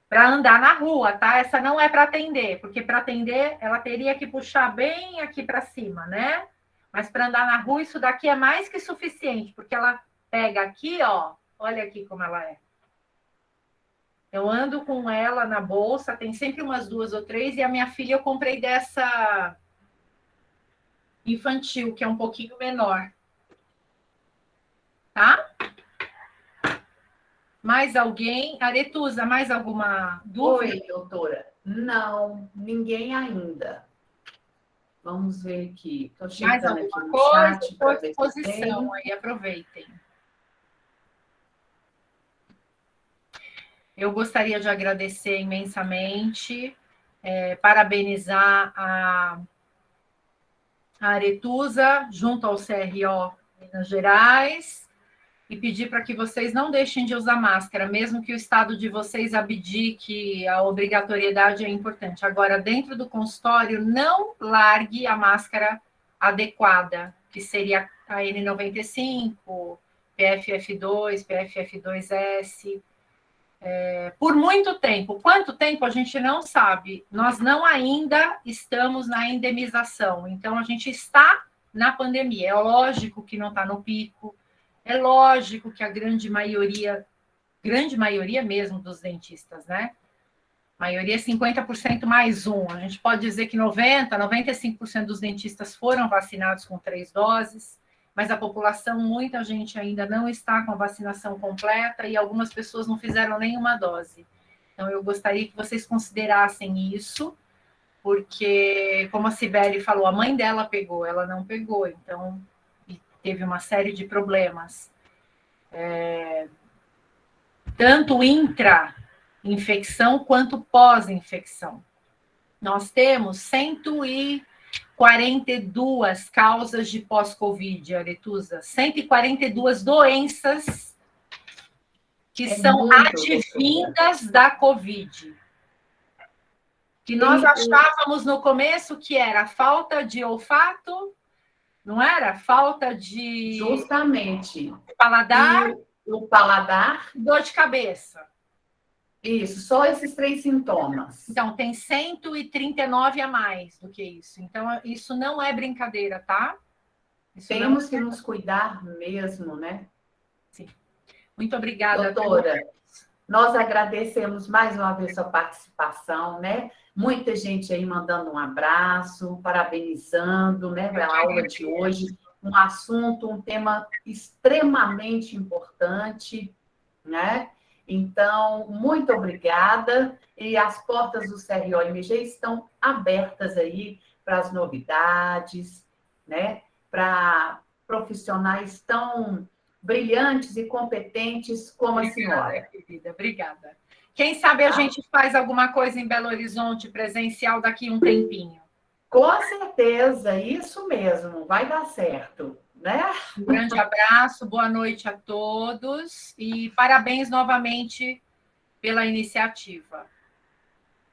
para andar na rua, tá? Essa não é para atender, porque para atender ela teria que puxar bem aqui para cima, né? Mas para andar na rua, isso daqui é mais que suficiente, porque ela pega aqui, olha aqui como ela é. Eu ando com ela na bolsa, tem sempre umas 2 ou 3, e a minha filha eu comprei dessa infantil, que é um pouquinho menor. Tá? Mais alguém? Aretusa, mais alguma dúvida? Oi, doutora. Não, ninguém ainda. Vamos ver aqui. Estou chegando aqui no chat. Estou à disposição, aí aproveitem. Eu gostaria de agradecer imensamente, parabenizar a Aretusa, junto ao CRO Minas Gerais, e pedir para que vocês não deixem de usar máscara, mesmo que o estado de vocês abdique, a obrigatoriedade é importante. Agora, dentro do consultório, não largue a máscara adequada, que seria a N95, PFF2, PFF2S, por muito tempo. Quanto tempo a gente não sabe. Nós não ainda estamos na endemização. Então, a gente está na pandemia. É lógico que não está no pico. É lógico que a grande maioria mesmo dos dentistas, né? Maioria 50% mais um. A gente pode dizer que 95% dos dentistas foram vacinados com 3 doses. Mas a população, muita gente ainda não está com a vacinação completa e algumas pessoas não fizeram nenhuma dose. Então, eu gostaria que vocês considerassem isso, porque, como a Cibele falou, a mãe dela pegou, ela não pegou, então, e teve uma série de problemas. Tanto intra-infecção quanto pós-infecção. Nós temos 100 e 142 causas de pós-Covid, Aretusa. 142 doenças que são muito, advindas da Covid. Que nós achávamos no começo que era falta de olfato, não era? Falta de Justamente. paladar, E o paladar, dor de cabeça. isso, só esses 3 sintomas. Então, tem 139 a mais do que isso. Então, isso não é brincadeira, tá? Isso Temos que nos cuidar mesmo, né? Sim. Muito obrigada. Doutora, nós agradecemos mais uma vez sua participação, né? Muita gente aí mandando um abraço, parabenizando, né, pela aula de hoje. Um assunto, um tema extremamente importante, né? Então, muito obrigada. E as portas do CRO-MG estão abertas aí para as novidades, né? Para profissionais tão brilhantes e competentes como a senhora. Querida, obrigada. Quem sabe a gente faz alguma coisa em Belo Horizonte presencial daqui um tempinho. Com certeza, isso mesmo, vai dar certo, né? Um grande abraço, boa noite a todos e parabéns novamente pela iniciativa.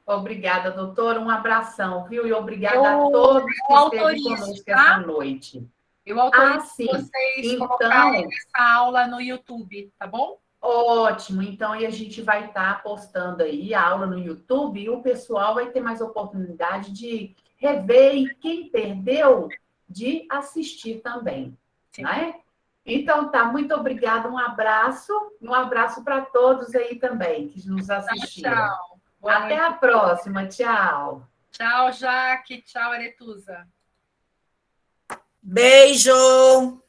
Obrigada, doutora, um abração, viu? E obrigada a todos que esteve conosco essa noite. Eu autorizo sim. vocês colocarem essa aula no YouTube, tá bom? Ótimo, então e a gente vai estar postando aí a aula no YouTube e o pessoal vai ter mais oportunidade de rever e quem perdeu, de assistir também, né? Então tá, muito obrigada, um abraço para todos aí também que nos assistiram. Tchau. Até a próxima, tchau. Tchau, Jaque, tchau, Aretusa. Beijo!